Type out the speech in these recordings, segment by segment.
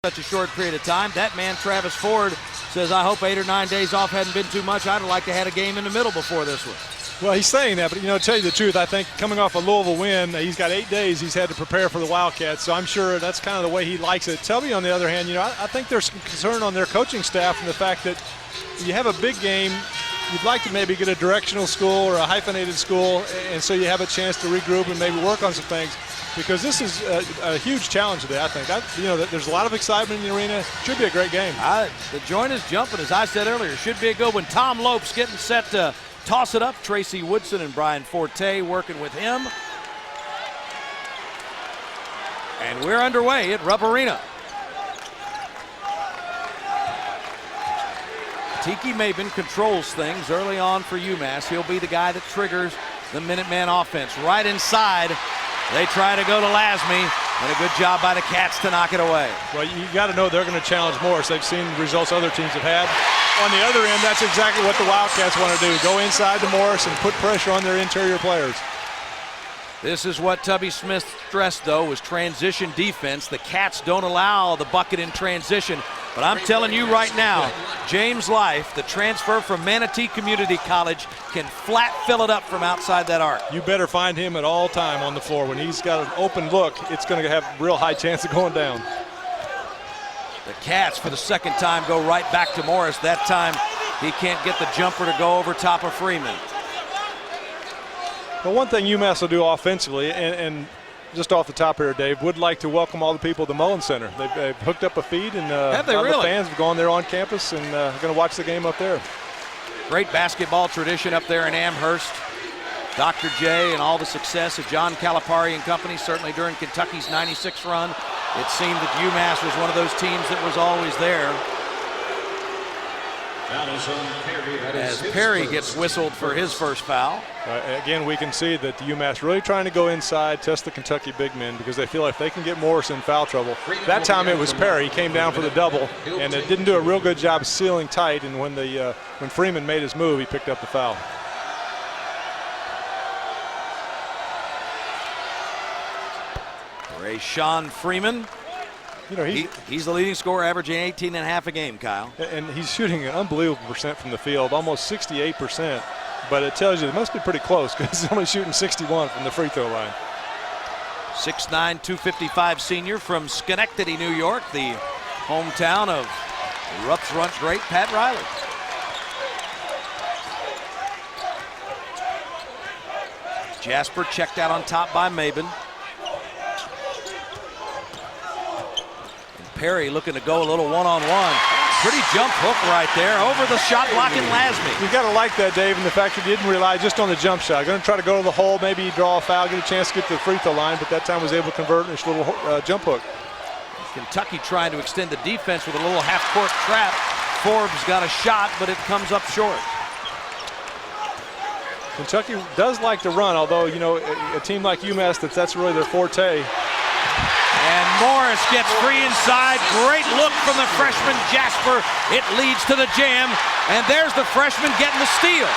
such a short period of time. That man, Travis Ford, says, I hope 8 or 9 days off hadn't been too much. I'd have liked to have had a game in the middle before this one. Well, he's saying that, but, to tell you the truth, I think coming off a Louisville win, he's got 8 days he's had to prepare for the Wildcats, so I'm sure that's kind of the way he likes it. Tubby, on the other hand, I think there's some concern on their coaching staff and the fact that you have a big game, you'd like to maybe get a directional school or a hyphenated school, and so you have a chance to regroup and maybe work on some things. Because this is a huge challenge today, I think. There's a lot of excitement in the arena. Should be a great game. The joint is jumping, as I said earlier. Should be a good one. Tom Lopes getting set to toss it up. Tracy Woodson and Brian Forte working with him. And we're underway at Rupp Arena. Tiki Maben controls things early on for UMass. He'll be the guy that triggers the Minuteman offense. Right inside. They try to go to Lasme, and a good job by the Cats to knock it away. Well, you got to know they're going to challenge Morris. They've seen the results other teams have had. On the other end, that's exactly what the Wildcats want to do. Go inside to Morris and put pressure on their interior players. This is what Tubby Smith stressed, though, was transition defense. The Cats don't allow the bucket in transition. But I'm telling you right now, James Life, the transfer from Manatee Community College, can flat fill it up from outside that arc. You better find him at all time on the floor. When he's got an open look, it's going to have a real high chance of going down. The Cats, for the second time, go right back to Morris. That time, he can't get the jumper to go over top of Freeman. But one thing UMass will do offensively, and just off the top here, Dave, would like to welcome all the people at the Mullins Center. They've hooked up a feed, and have they really? The fans have gone there on campus and going to watch the game up there. Great basketball tradition up there in Amherst. Dr. J and all the success of John Calipari and company, certainly during Kentucky's '96 run. It seemed that UMass was one of those teams that was always there. As Perry gets whistled for his first foul. Again, we can see that the UMass really trying to go inside, test the Kentucky big men, because they feel like they can get Morris in foul trouble. That time it was Perry. He came down for the double, and it didn't do a real good job sealing tight, and when Freeman made his move, he picked up the foul. Rayshawn Freeman. He's the leading scorer, averaging 18.5 a game, Kyle. And he's shooting an unbelievable percent from the field, almost 68%. But it tells you it must be pretty close because he's only shooting 61 from the free throw line. 6'9", 255 senior from Schenectady, New York, the hometown of Rupp's once great Pat Riley. Jasper checked out on top by Maben. Perry looking to go a little one-on-one. Pretty jump hook right there over the shot blocking Lasme. You got to like that, Dave, and the fact that he didn't rely just on the jump shot. Going to try to go to the hole, maybe draw a foul, get a chance to get to the free throw line, but that time was able to convert in this little jump hook. Kentucky trying to extend the defense with a little half-court trap. Forbes got a shot, but it comes up short. Kentucky does like to run, although, a team like UMass, that's really their forte. And Morris gets free inside. Great look from the freshman Jasper. It leads to the jam. And there's the freshman getting the steal.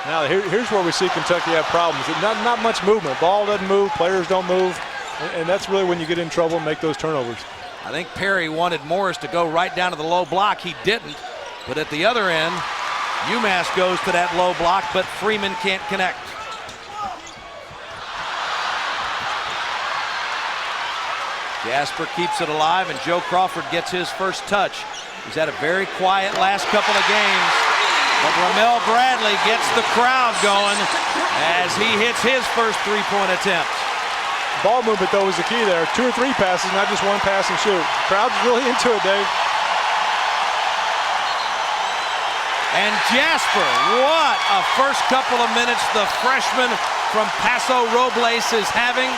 Now here's where we see Kentucky have problems. Not much movement. Ball doesn't move. Players don't move. And that's really when you get in trouble and make those turnovers. I think Perry wanted Morris to go right down to the low block. He didn't. But at the other end, UMass goes to that low block, but Freeman can't connect. Jasper keeps it alive, and Joe Crawford gets his first touch. He's had a very quiet last couple of games, but Ramel Bradley gets the crowd going as he hits his first three-point attempt. Ball movement, though, was the key there. 2 or 3 passes, not just one pass and shoot. Crowd's really into it, Dave. And Jasper, what a first couple of minutes the freshman from Paso Robles is having.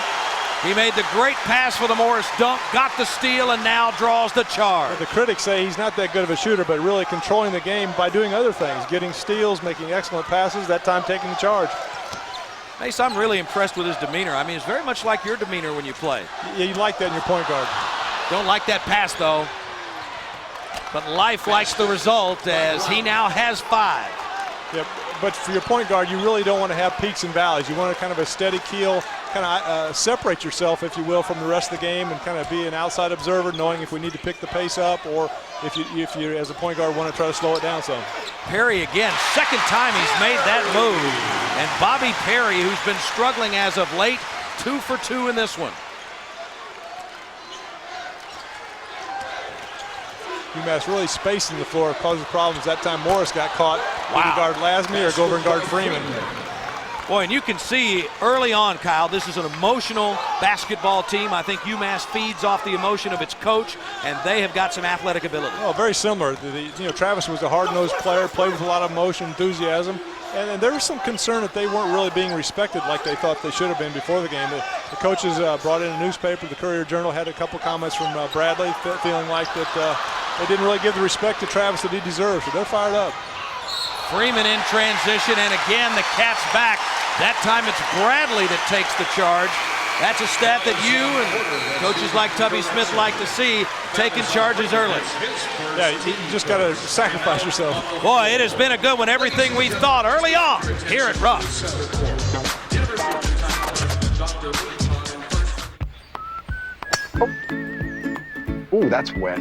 He made the great pass for the Morris dunk, got the steal, and now draws the charge. The critics say he's not that good of a shooter, but really controlling the game by doing other things, getting steals, making excellent passes, that time taking the charge. Mace, I'm really impressed with his demeanor. I mean, it's very much like your demeanor when you play. Yeah, you like that in your point guard. Don't like that pass, though. But Life likes the result as he now has 5. Yep. but for your point guard, you really don't want to have peaks and valleys. You want a kind of a steady keel, kind of separate yourself, if you will, from the rest of the game and kind of be an outside observer, knowing if we need to pick the pace up or if you as a point guard, want to try to slow it down some. Perry again, second time he's made that move. And Bobby Perry, who's been struggling as of late, 2 for 2 in this one. Umass really spacing the floor causes problems. That time Morris got caught. Wow. Either guard Lasme or go over and guard Freeman. Boy, and you can see early on, Kyle, this is an emotional basketball team. I think UMass feeds off the emotion of its coach, and they have got some athletic ability. Oh, very similar. Travis was a hard-nosed player, played with a lot of emotion, enthusiasm, and there was some concern that they weren't really being respected like they thought they should have been before the game. The coaches brought in a newspaper, the Courier-Journal, had a couple comments from Bradley, feeling like that they didn't really give the respect to Travis that he deserves, so they're fired up. Freeman in transition, and again the Cats back. That time it's Bradley that takes the charge. That's a stat that you and coaches like Tubby Smith like to see, taking charges early. Yeah, you just got to sacrifice yourself. Boy, it has been a good one. Everything we thought early on here at Rupp. Ooh, that's wet.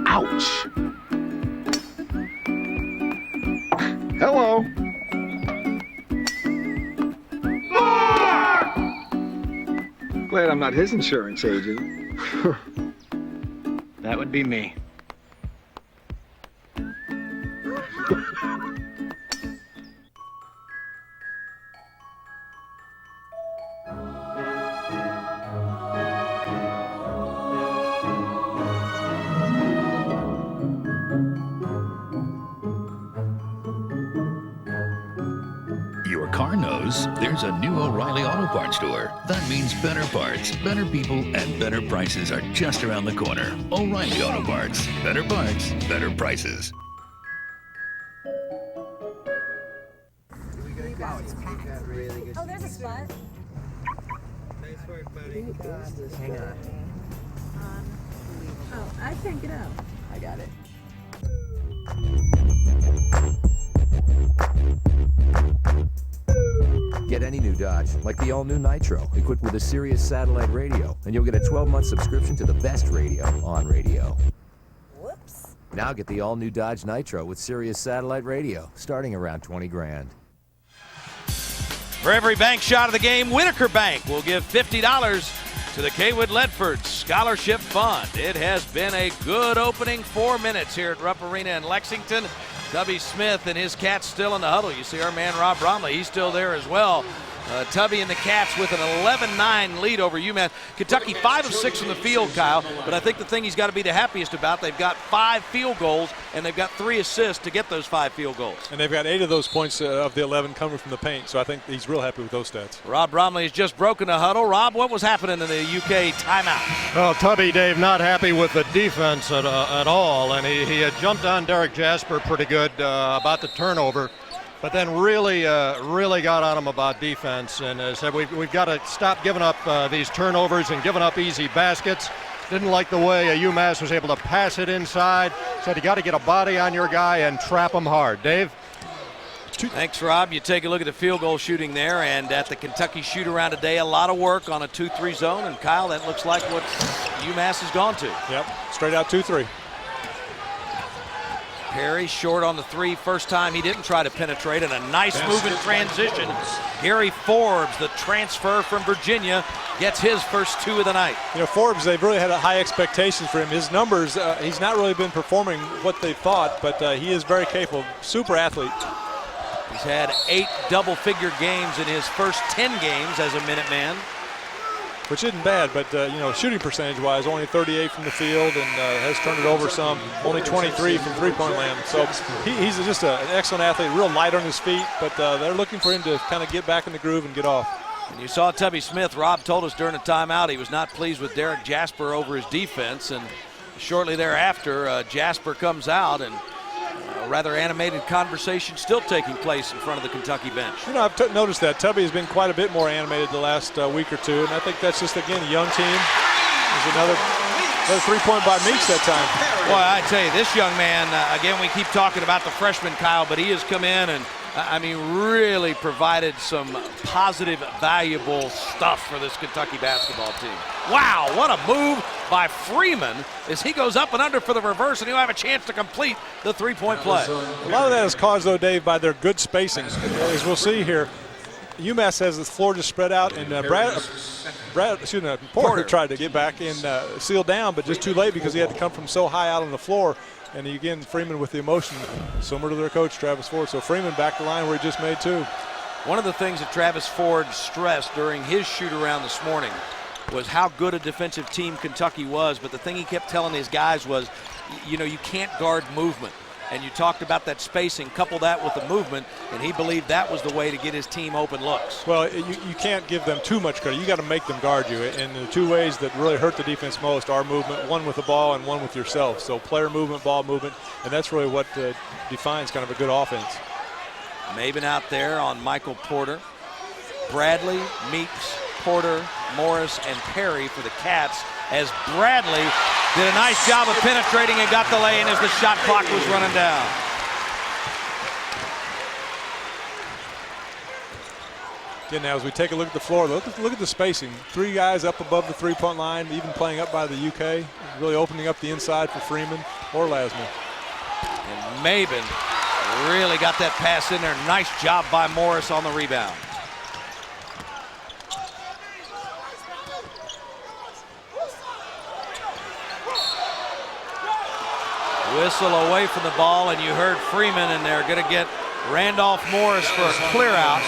Ouch. Hello. Glad I'm not his insurance agent. That would be me. Your car knows there's a new O'Reilly Auto Parts store. That means better parts, better people, and better prices are just around the corner. O'Reilly Auto Parts. Better parts, better prices. Oh, there's a spot. Nice work, buddy. Hang on. Oh, I can't get out. I got it. Get any new Dodge, like the all-new Nitro, equipped with a Sirius satellite radio, and you'll get a 12-month subscription to the best radio on radio. Whoops. Now get the all-new Dodge Nitro with Sirius satellite radio, starting around 20 grand. For every bank shot of the game, Whitaker Bank will give $50 to the Kaywood Ledford Scholarship Fund. It has been a good opening 4 minutes here at Rupp Arena in Lexington. Tubby Smith and his Cats still in the huddle. You see our man Rob Bromley, he's still there as well. Tubby and the Cats with an 11-9 lead over UMass. Kentucky 5 of 6 from the field, Kyle, but I think the thing he's got to be the happiest about, they've got 5 field goals and they've got 3 assists to get those 5 field goals. And they've got 8 of those points of the 11 coming from the paint, so I think he's real happy with those stats. Rob Bromley has just broken the huddle. Rob, what was happening in the UK timeout? Well, Tubby, Dave, not happy with the defense at all, and he had jumped on Derek Jasper pretty good about the turnover, but then really got on him about defense and said we've got to stop giving up these turnovers and giving up easy baskets. Didn't like the way UMass was able to pass it inside. Said you got to get a body on your guy and trap him hard. Dave? Thanks, Rob. You take a look at the field goal shooting there, and at the Kentucky shoot-around today, a lot of work on a 2-3 zone, and Kyle, that looks like what UMass has gone to. Yep, straight out 2-3. Perry short on the 3. First time he didn't try to penetrate, and a nice move in transition. Gary Forbes, the transfer from Virginia, gets his first 2 of the night. You know, Forbes, they've really had high expectations for him. His numbers, he's not really been performing what they thought, but he is very capable. Super athlete. He's had 8 double-figure games in his first 10 games as a Minuteman. Which isn't bad, but shooting percentage-wise, only 38 from the field and has turned it over some. Only 23 from three-point land. So he's just an excellent athlete, real light on his feet, but they're looking for him to kind of get back in the groove and get off. And you saw Tubby Smith. Rob told us during the timeout he was not pleased with Derek Jasper over his defense, and shortly thereafter, Jasper comes out, and a rather animated conversation still taking place in front of the Kentucky bench. You know, I've noticed that Tubby has been quite a bit more animated the last week or two, and I think that's just, again, a young team. There's another That three-point by Meeks that time. Boy, I tell you, this young man, again, we keep talking about the freshman, Kyle, but he has come in and, I mean, really provided some positive, valuable stuff for this Kentucky basketball team. Wow, what a move by Freeman as he goes up and under for the reverse, and he'll have a chance to complete the three-point play. A lot of that is caused, though, Dave, by their good spacing. As we'll see here, Umass has the floor just spread out, and Porter tried to get back and seal down, but just too late because he had to come from so high out on the floor. And again, Freeman with the emotion, similar to their coach, Travis Ford. So Freeman back the line where he just made two. One of the things that Travis Ford stressed during his shoot-around this morning was how good a defensive team Kentucky was, but the thing he kept telling his guys was, you know, you can't guard movement. And you talked about that spacing, couple that with the movement, and he believed that was the way to get his team open looks. Well, you can't give them too much credit. You got to make them guard you. And the two ways that really hurt the defense most are movement, one with the ball and one with yourself. So player movement, ball movement, and that's really what defines kind of a good offense. Maven out there on Michael Porter. Bradley, Meeks, Porter, Morris, and Perry for the Cats, as Bradley did a nice job of penetrating and got the lay in as the shot clock was running down. Again, now as we take a look at the floor, look at the spacing. Three guys up above the three-point line, even playing up by the UK, really opening up the inside for Freeman or Lasman. And Maven really got that pass in there. Nice job by Morris on the rebound. Whistle away from the ball, and you heard Freeman, and they're going to get Randolph Morris for a clear out.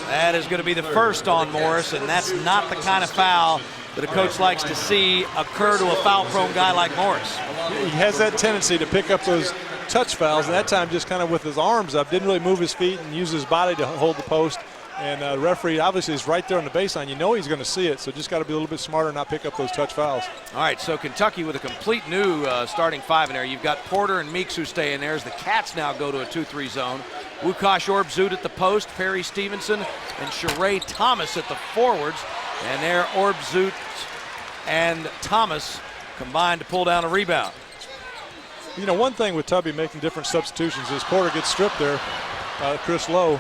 That is going to be the first on Morris, and that's not the kind of foul that a coach likes to see occur to a foul-prone guy like Morris. He has that tendency to pick up those touch fouls, and that time just kind of with his arms up, didn't really move his feet and use his body to hold the post. And the referee obviously is right there on the baseline. You know he's going to see it, so just got to be a little bit smarter and not pick up those touch fouls. All right, so Kentucky with a complete new starting five in there. You've got Porter and Meeks who stay in there as the Cats now go to a 2-3 zone. Wukash Orbzut at the post, Perry Stevenson and Sheree Thomas at the forwards. And there Orbzut and Thomas combined to pull down a rebound. You know, one thing with Tubby making different substitutions is Porter gets stripped there, Chris Lowe.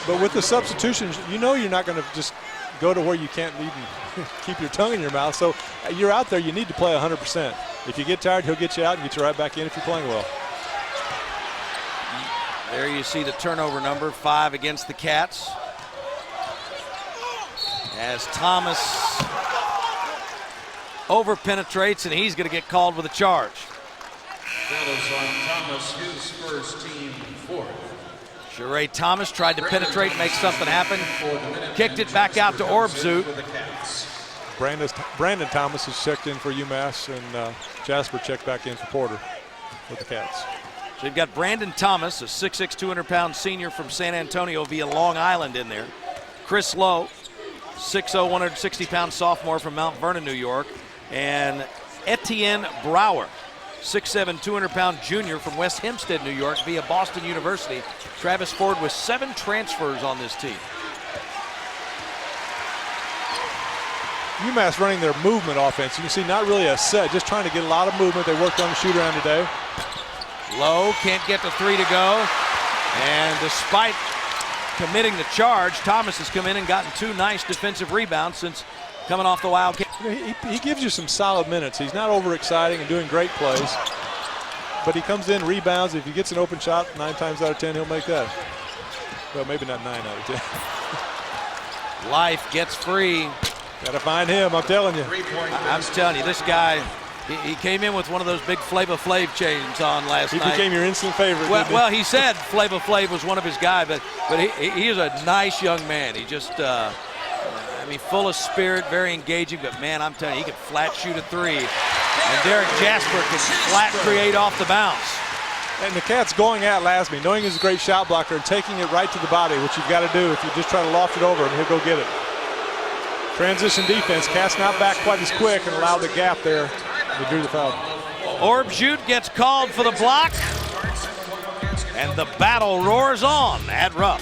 But with the substitutions, you know you're not going to just go to where you can't even keep your tongue in your mouth. So you're out there, you need to play 100%. If you get tired, he'll get you out and get you right back in if you're playing well. There you see the turnover number, 5 against the Cats. As Thomas over-penetrates, and he's going to get called with a charge. That is on Thomas, his first team fourth. Sheree Thomas tried to penetrate, make something happen. Kicked it back out to Orbzut. Brandon Thomas has checked in for UMass, and Jasper checked back in for Porter with the Cats. So you've got Brandon Thomas, a 6'6", 200-pound senior from San Antonio via Long Island in there. Chris Lowe, 6'0", 160-pound sophomore from Mount Vernon, New York. And Etienne Brower, 6'7", 200-pound junior from West Hempstead, New York via Boston University. Travis Ford with 7 transfers on this team. UMass running their movement offense. You can see not really a set, just trying to get a lot of movement. They worked on the shoot around today. Lowe can't get the 3 to go. And despite committing the charge, Thomas has come in and gotten 2 nice defensive rebounds since coming off the Wildcat. He gives you some solid minutes. He's not overexciting and doing great plays. But he comes in, rebounds. If he gets an open shot, 9 times out of 10, he'll make that. Well, maybe not 9 out of 10. Life gets free. Got to find him, I'm telling you. I'm telling you, this guy, he came in with one of those big Flava Flav chains on last night. He became your instant favorite, Well, he said Flava Flav was one of his guys, but he is a nice young man. He just, I mean, full of spirit, very engaging, but man, I'm telling you, he can flat shoot a 3. And Derek Jasper can flat create off the bounce. And the Cats going at Lasby, knowing he's a great shot blocker and taking it right to the body, which you've got to do. If you just try to loft it over him, he'll go get it. Transition defense, Cats not back quite as quick and allowed the gap there. They drew the foul. Orbzut gets called for the block. And the battle roars on at Rupp.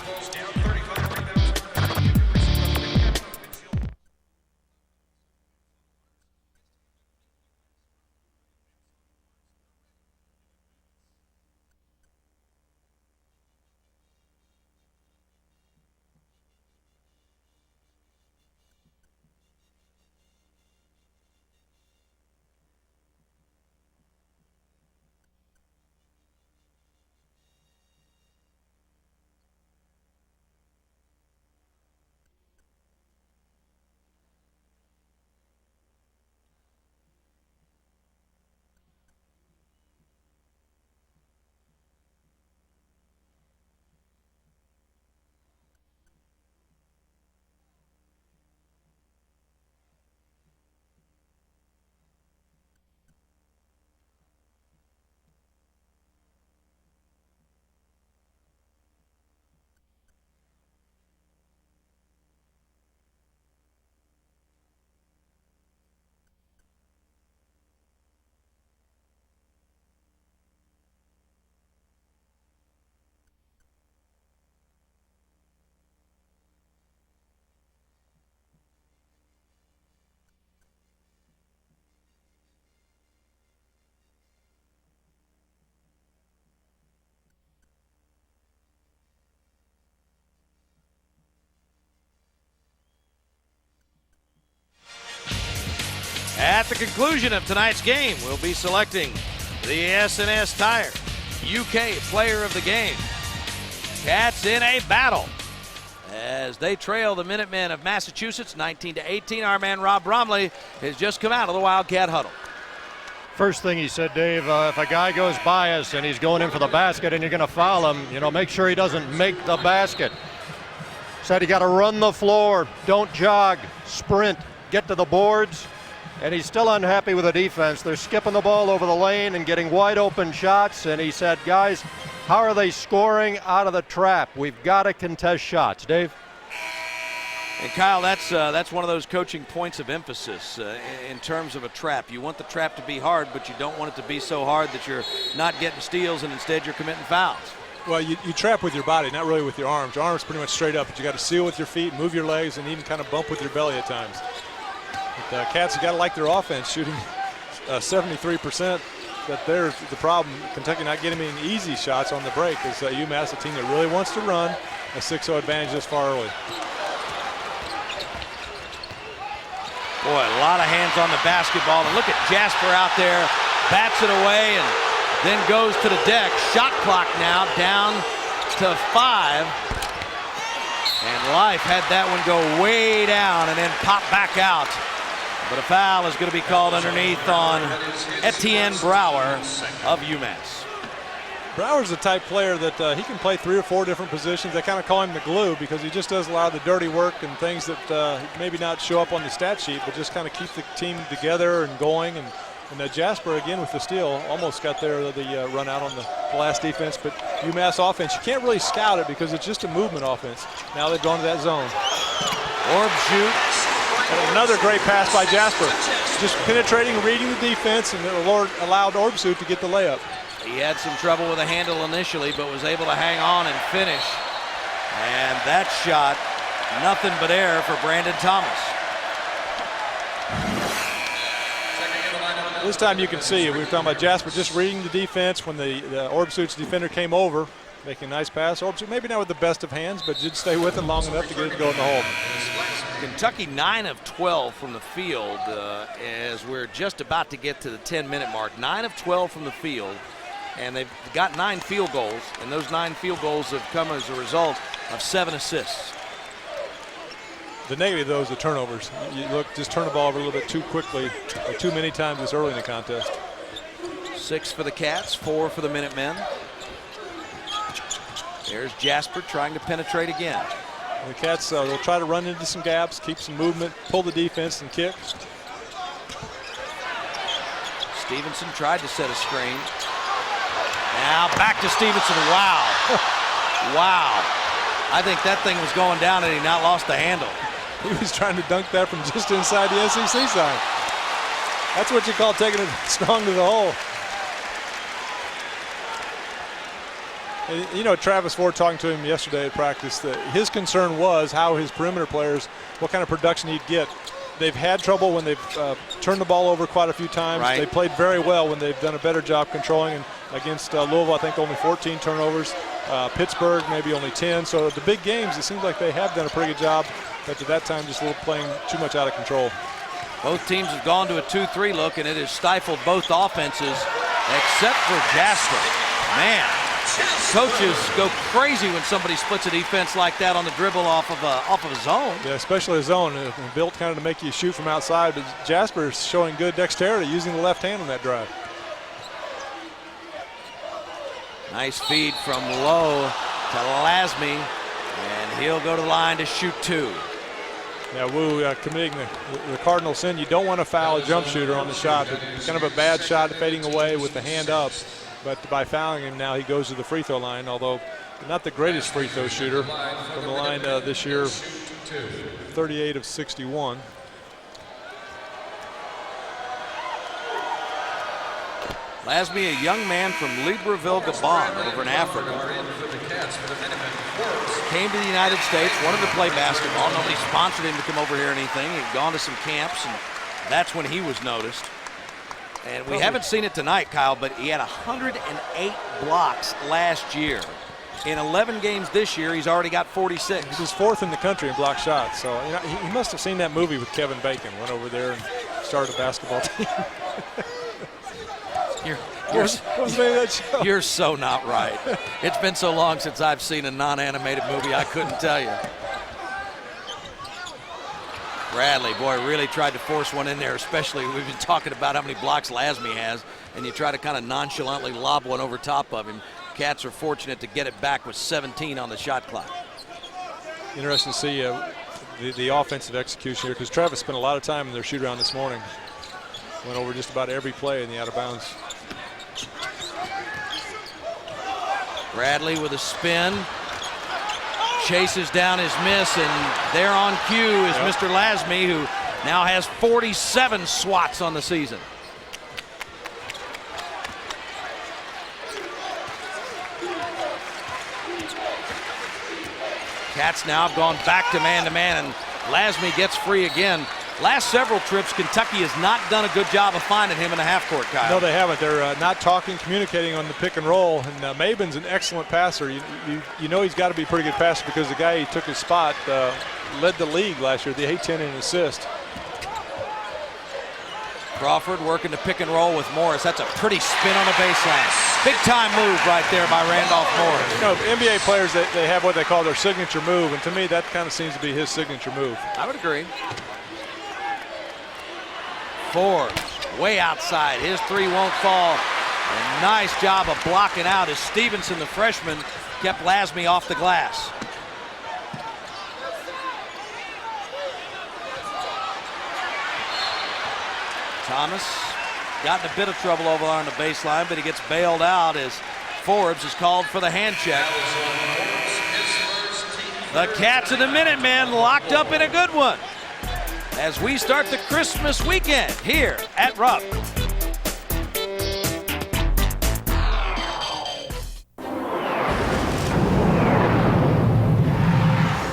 At the conclusion of tonight's game, we'll be selecting the S&S Tire UK Player of the Game. Cats in a battle as they trail the Minutemen of Massachusetts 19-18. Our man Rob Bromley has just come out of the Wildcat huddle. First thing he said, Dave, if a guy goes by us and he's going in for the basket and you're going to foul him, make sure he doesn't make the basket. Said you got to run the floor, don't jog, sprint, get to the boards. And he's still unhappy with the defense. They're skipping the ball over the lane and getting wide open shots. And he said, guys, how are they scoring out of the trap? We've got to contest shots. Dave? And Kyle, that's one of those coaching points of emphasis in terms of a trap. You want the trap to be hard, but you don't want it to be so hard that you're not getting steals and instead you're committing fouls. Well, you trap with your body, not really with your arms. Your arms pretty much straight up, but you got to seal with your feet, move your legs, and even kind of bump with your belly at times. But Cats, you got to like their offense, shooting 73%. But there's the problem. Kentucky not getting any easy shots on the break. Is Umass, a team that really wants to run a 6-0 advantage this far early. Boy, a lot of hands on the basketball. And look at Jasper out there, bats it away, and then goes to the deck. Shot clock now down to 5. And Life had that one go way down and then pop back out. But a foul is going to be called underneath on Etienne Brower of UMass. Brower's the type player that he can play 3 or 4 different positions. They kind of call him the glue because he just does a lot of the dirty work and things that maybe not show up on the stat sheet, but just kind of keep the team together and going. And Jasper, again, with the steal, almost got there the run out on the last defense. But UMass offense, you can't really scout it because it's just a movement offense. Now they've gone to that zone. Orb shoot. And another great pass by Jasper. Just penetrating, reading the defense, and it allowed Orbsuit to get the layup. He had some trouble with the handle initially, but was able to hang on and finish. And that shot, nothing but air for Brandon Thomas. This time you can see, we were talking about Jasper just reading the defense when the Orbsuit's defender came over, making a nice pass. Orbsuit maybe not with the best of hands, but did stay with it long enough to get it to go in the hole. Kentucky 9 of 12 from the field as we're just about to get to the 10-minute mark. 9 of 12 from the field, and they've got 9 field goals, and those 9 field goals have come as a result of 7 assists. The negative, though, is the turnovers. You look, just turn the ball over a little bit too quickly, or too many times this early in the contest. 6 for the Cats, 4 for the Minutemen. There's Jasper trying to penetrate again. The Cats will try to run into some gaps, keep some movement, pull the defense, and kick. Stevenson tried to set a screen. Now back to Stevenson. Wow. Wow. I think that thing was going down and he not lost the handle. He was trying to dunk that from just inside the SEC sign. That's what you call taking it strong to the hole. And, Travis Ford, talking to him yesterday at practice, that his concern was how his perimeter players, what kind of production he'd get. They've had trouble when they've turned the ball over quite a few times. Right. They played very well when they've done a better job controlling. And against Louisville, I think only 14 turnovers. Pittsburgh, maybe only 10. So the big games, it seems like they have done a pretty good job. But at that time, just a little playing too much out of control. Both teams have gone to a 2-3 look, and it has stifled both offenses, except for Jasper. Man, coaches go crazy when somebody splits a defense like that on the dribble off of a zone. Yeah, especially a zone built kind of to make you shoot from outside. But Jasper is showing good dexterity using the left hand on that drive. Nice feed from Lowe to Lasme, and he'll go to the line to shoot 2. Yeah, Wu committing the cardinal sin. You don't want to foul a jump shooter on the shot. It's kind of a bad shot fading away with the hand up. But by fouling him now, he goes to the free throw line, although not the greatest free throw shooter from the line this year, 38 of 61. Lasme, a young man from Libreville, Gabon, over in Africa. Came to the United States, wanted to play basketball. Nobody sponsored him to come over here or anything. He'd gone to some camps, and that's when he was noticed. And we haven't seen it tonight, Kyle, but he had 108 blocks last year. In 11 games this year, he's already got 46. He's 4th in the country in block shots. So he must have seen that movie with Kevin Bacon. Went over there and started a basketball team. You're What was the name of that show? You're so not right. It's been so long since I've seen a non-animated movie, I couldn't tell you. Bradley, boy, really tried to force one in there, especially we've been talking about how many blocks Lasme has, and you try to kind of nonchalantly lob one over top of him. Cats are fortunate to get it back with 17 on the shot clock. Interesting to see the offensive execution here, because Travis spent a lot of time in their shoot-around this morning. Went over just about every play in the out-of-bounds. Bradley with a spin. Chases down his miss, and there on cue is Mr. Lasme, who now has 47 swats on the season. Cats now have gone back to man-to-man, and Lasme gets free again. Last several trips, Kentucky has not done a good job of finding him in the half court, Kyle. No, they haven't. They're not talking, communicating on the pick and roll. And Mabin's an excellent passer. You know he's got to be a pretty good passer, because the guy he took his spot led the league last year, the A-10 in assist. Crawford working to pick and roll with Morris. That's a pretty spin on the baseline. Big time move right there by Randolph Morris. You know, NBA players, they have what they call their signature move, and to me that kind of seems to be his signature move. I would agree. Forbes way outside. His three won't fall. A nice job of blocking out as Stevenson, the freshman, kept Lasme off the glass. Thomas got in a bit of trouble over on the baseline, but he gets bailed out as Forbes is called for the hand check. The Cats and the Minutemen locked up in a good one as we start the Christmas weekend here at Rupp.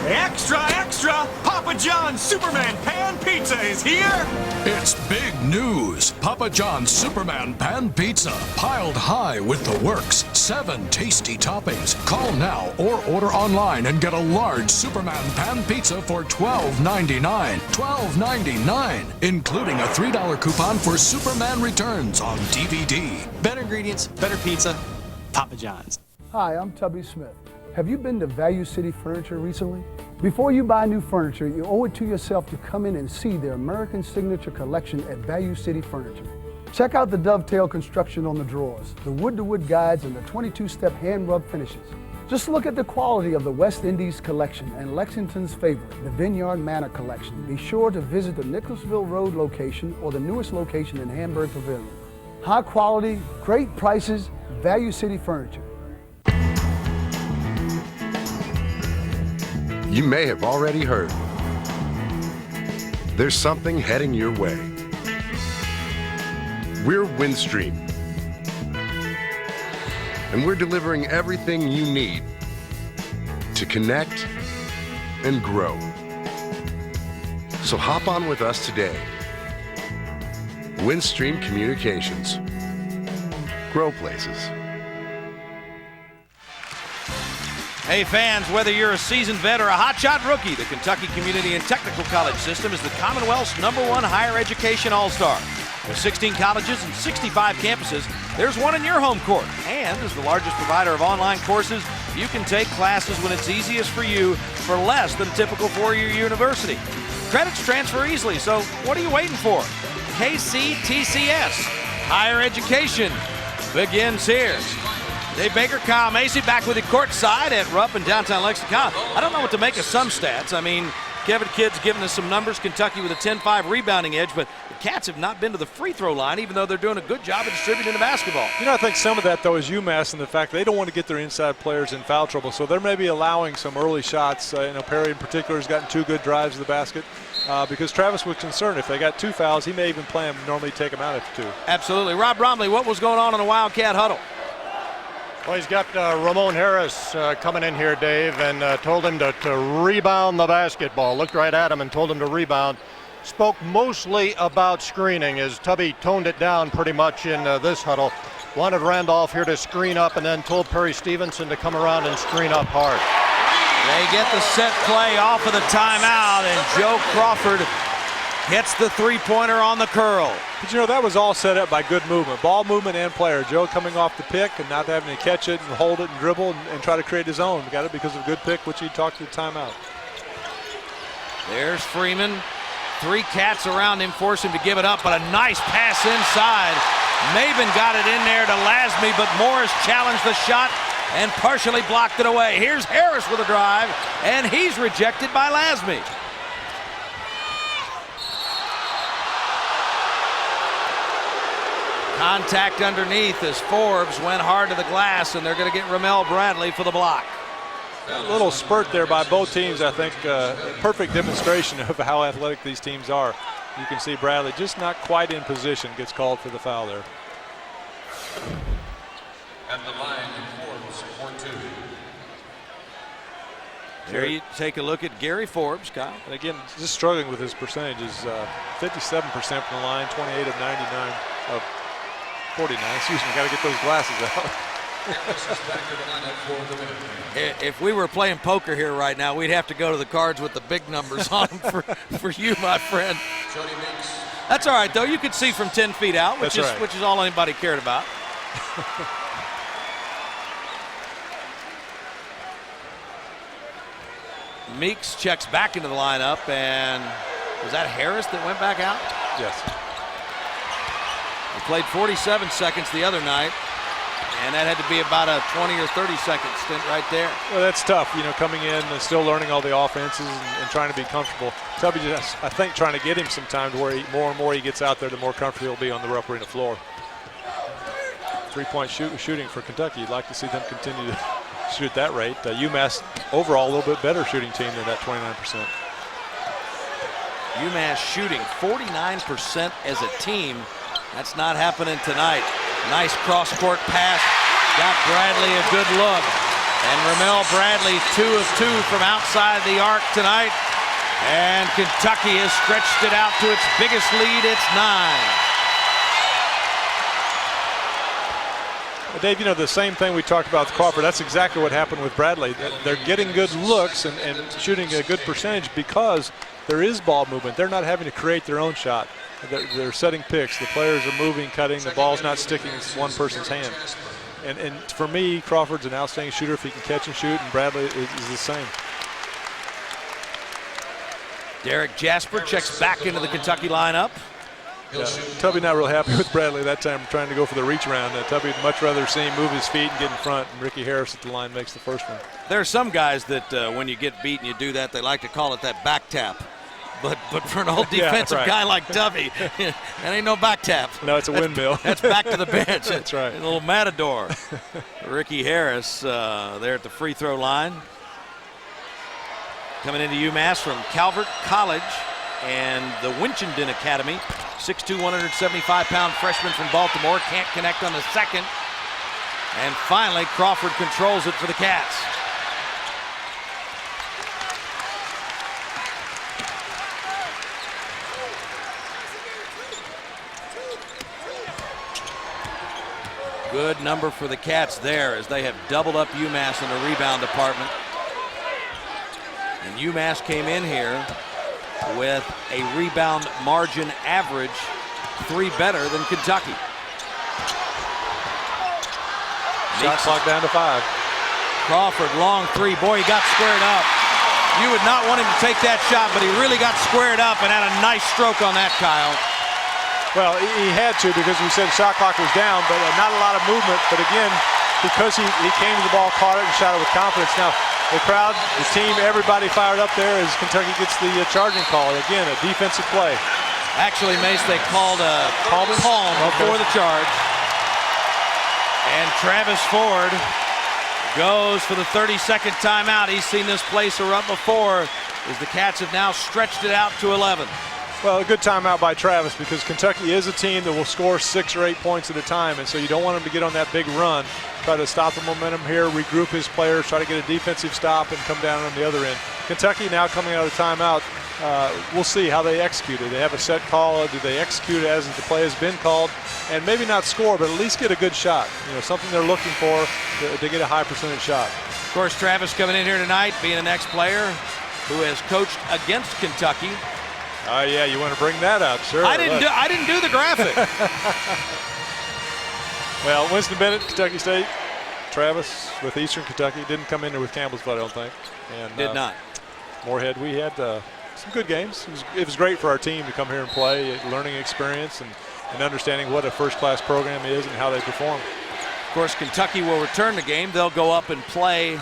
Extra, extra! Papa John's Superman Pan Pizza is here! It's big news. Papa John's Superman Pan Pizza, piled high with the works. 7 tasty toppings. Call now or order online and get a large Superman Pan Pizza for $12.99. $12.99, including a $3 coupon for Superman Returns on DVD. Better ingredients, better pizza, Papa John's. Hi, I'm Tubby Smith. Have you been to Value City Furniture recently? Before you buy new furniture, you owe it to yourself to come in and see their American Signature collection at Value City Furniture. Check out the dovetail construction on the drawers, the wood-to-wood guides, and the 22-step hand-rub finishes. Just look at the quality of the West Indies collection and Lexington's favorite, the Vineyard Manor collection. Be sure to visit the Nicholasville Road location or the newest location in Hamburg Pavilion. High quality, great prices, Value City Furniture. You may have already heard. There's something heading your way. We're Windstream, and we're delivering everything you need to connect and grow. So hop on with us today. Windstream Communications. Grow places. Hey fans, whether you're a seasoned vet or a hotshot rookie, the Kentucky Community and Technical College System is the Commonwealth's #1 higher education all-star. With 16 colleges and 65 campuses, there's one in your home court. And as the largest provider of online courses, you can take classes when it's easiest for you for less than a typical four-year university. Credits transfer easily, so what are you waiting for? KCTCS, higher education begins here. Dave Baker, Kyle Macy back with you courtside at Rupp in downtown Lexington. I don't know what to make of some stats. I mean, Kevin Kidd's giving us some numbers. Kentucky with a 10-5 rebounding edge, but the Cats have not been to the free throw line, even though they're doing a good job of distributing the basketball. You know, I think some of that, though, is Umass and the fact they don't want to get their inside players in foul trouble, so they're maybe allowing some early shots. Perry in particular has gotten 2 good drives to the basket. Because Travis was concerned if they got 2 fouls, he may even play them, normally take them out after 2. Absolutely. Rob Bromley, what was going on in the Wildcat huddle? Well, he's got Ramon Harris coming in here, Dave, and told him to rebound the basketball. Looked right at him and told him to rebound. Spoke mostly about screening as Tubby toned it down pretty much in this huddle. Wanted Randolph here to screen up and then told Perry Stevenson to come around and screen up hard. They get the set play off of the timeout, and Joe Crawford Hits the three-pointer on the curl. But you know, that was all set up by good movement. Ball movement and player. Joe coming off the pick and not having to catch it and hold it and dribble and try to create his own. Got it because of a good pick, which he talked to the timeout. There's Freeman. 3 Cats around him, force him to give it up, but a nice pass inside. Maven got it in there to Lasme, but Morris challenged the shot and partially blocked it away. Here's Harris with a drive, and he's rejected by Lasme. Contact underneath as Forbes went hard to the glass, and they're going to get Ramel Bradley for the block. A little spurt there by both teams, I think. Perfect demonstration of how athletic these teams are. You can see Bradley just not quite in position, gets called for the foul there. At the line, Forbes for 2. There you take a look at Gary Forbes, Kyle. And again, just struggling with his percentages. 57% from the line, 28 of 99 of 49. Excuse me, got to get those glasses out. If we were playing poker here right now, we'd have to go to the cards with the big numbers on them for you, my friend. That's all right, though. You could see from 10 feet out, which is all anybody cared about. Meeks checks back into the lineup, and was that Harris that went back out? Yes. He played 47 seconds the other night, and that had to be about a 20 or 30-second stint right there. Well, that's tough, you know, coming in and still learning all the offenses and trying to be comfortable. Tubby just, I think, trying to get him some time to where more and more he gets out there, the more comfortable he'll be on the Rupp Arena floor. 3-point shooting for Kentucky. You'd like to see them continue to shoot at that rate. Umass overall a little bit better shooting team than that 29%. Umass shooting 49% as a team. That's not happening tonight. Nice cross-court pass. Got Bradley a good look. And Ramel Bradley 2 of 2 from outside the arc tonight. And Kentucky has stretched it out to its biggest lead. It's 9. Dave, you know, the same thing we talked about with Crawford, that's exactly what happened with Bradley. They're getting good looks and shooting a good percentage because there is ball movement. They're not having to create their own shot. They're setting picks. The players are moving, cutting. The ball's not sticking in one person's hand. And for me, Crawford's an outstanding shooter if he can catch and shoot, and Bradley is the same. Derek Jasper checks back into the Kentucky lineup. Tubby not real happy with Bradley that time, trying to go for the reach around. Tubby would much rather see him move his feet and get in front, and Ricky Harris at the line makes the first one. There are some guys that when you get beat and you do that, they like to call it that back tap. But for an old defensive guy like Tubby, that ain't no back tap. No, it's a windmill. That's back to the bench. That's right. A little matador. Ricky Harris there at the free throw line. Coming into UMass from Calvert College and the Winchendon Academy. 6'2", 175-pound freshman from Baltimore. Can't connect on the second. And finally, Crawford controls it for the Cats. Good number for the Cats there as they have doubled up UMass in the rebound department. And UMass came in here with a rebound margin average 3 better than Kentucky. Shot clock down to 5. Crawford, long 3. Boy, he got squared up. You would not want him to take that shot, but he really got squared up and had a nice stroke on that, Kyle. Well, he had to because we said shot clock was down, but not a lot of movement. But again, because he came to the ball, caught it, and shot it with confidence. Now, the crowd, the team, everybody fired up there as Kentucky gets the charging call. Again, a defensive play. Actually, Mace, they called a palm before the charge. And Travis Ford goes for the 32nd timeout. He's seen this place erupt before as the Cats have now stretched it out to 11. Well, a good timeout by Travis because Kentucky is a team that will score 6 or 8 points at a time, and so you don't want him to get on that big run. Try to stop the momentum here, regroup his players, try to get a defensive stop, and come down on the other end. Kentucky now coming out of timeout. We'll see how they execute it. They have a set call. Do they execute it as the play has been called? And maybe not score, but at least get a good shot. You know, something they're looking for to get a high percentage shot. Of course, Travis coming in here tonight, being an ex-player who has coached against Kentucky Oh yeah, you want to bring that up? Sure. I didn't do the graphic. Well, Winston Bennett, Kentucky State. Travis with Eastern Kentucky didn't come in there with Campbellsville, I don't think. And did not. Moorhead, we had some good games. It was great for our team to come here and play, learning experience and understanding what a first-class program is and how they perform. Of course, Kentucky will return the game. They'll go up and play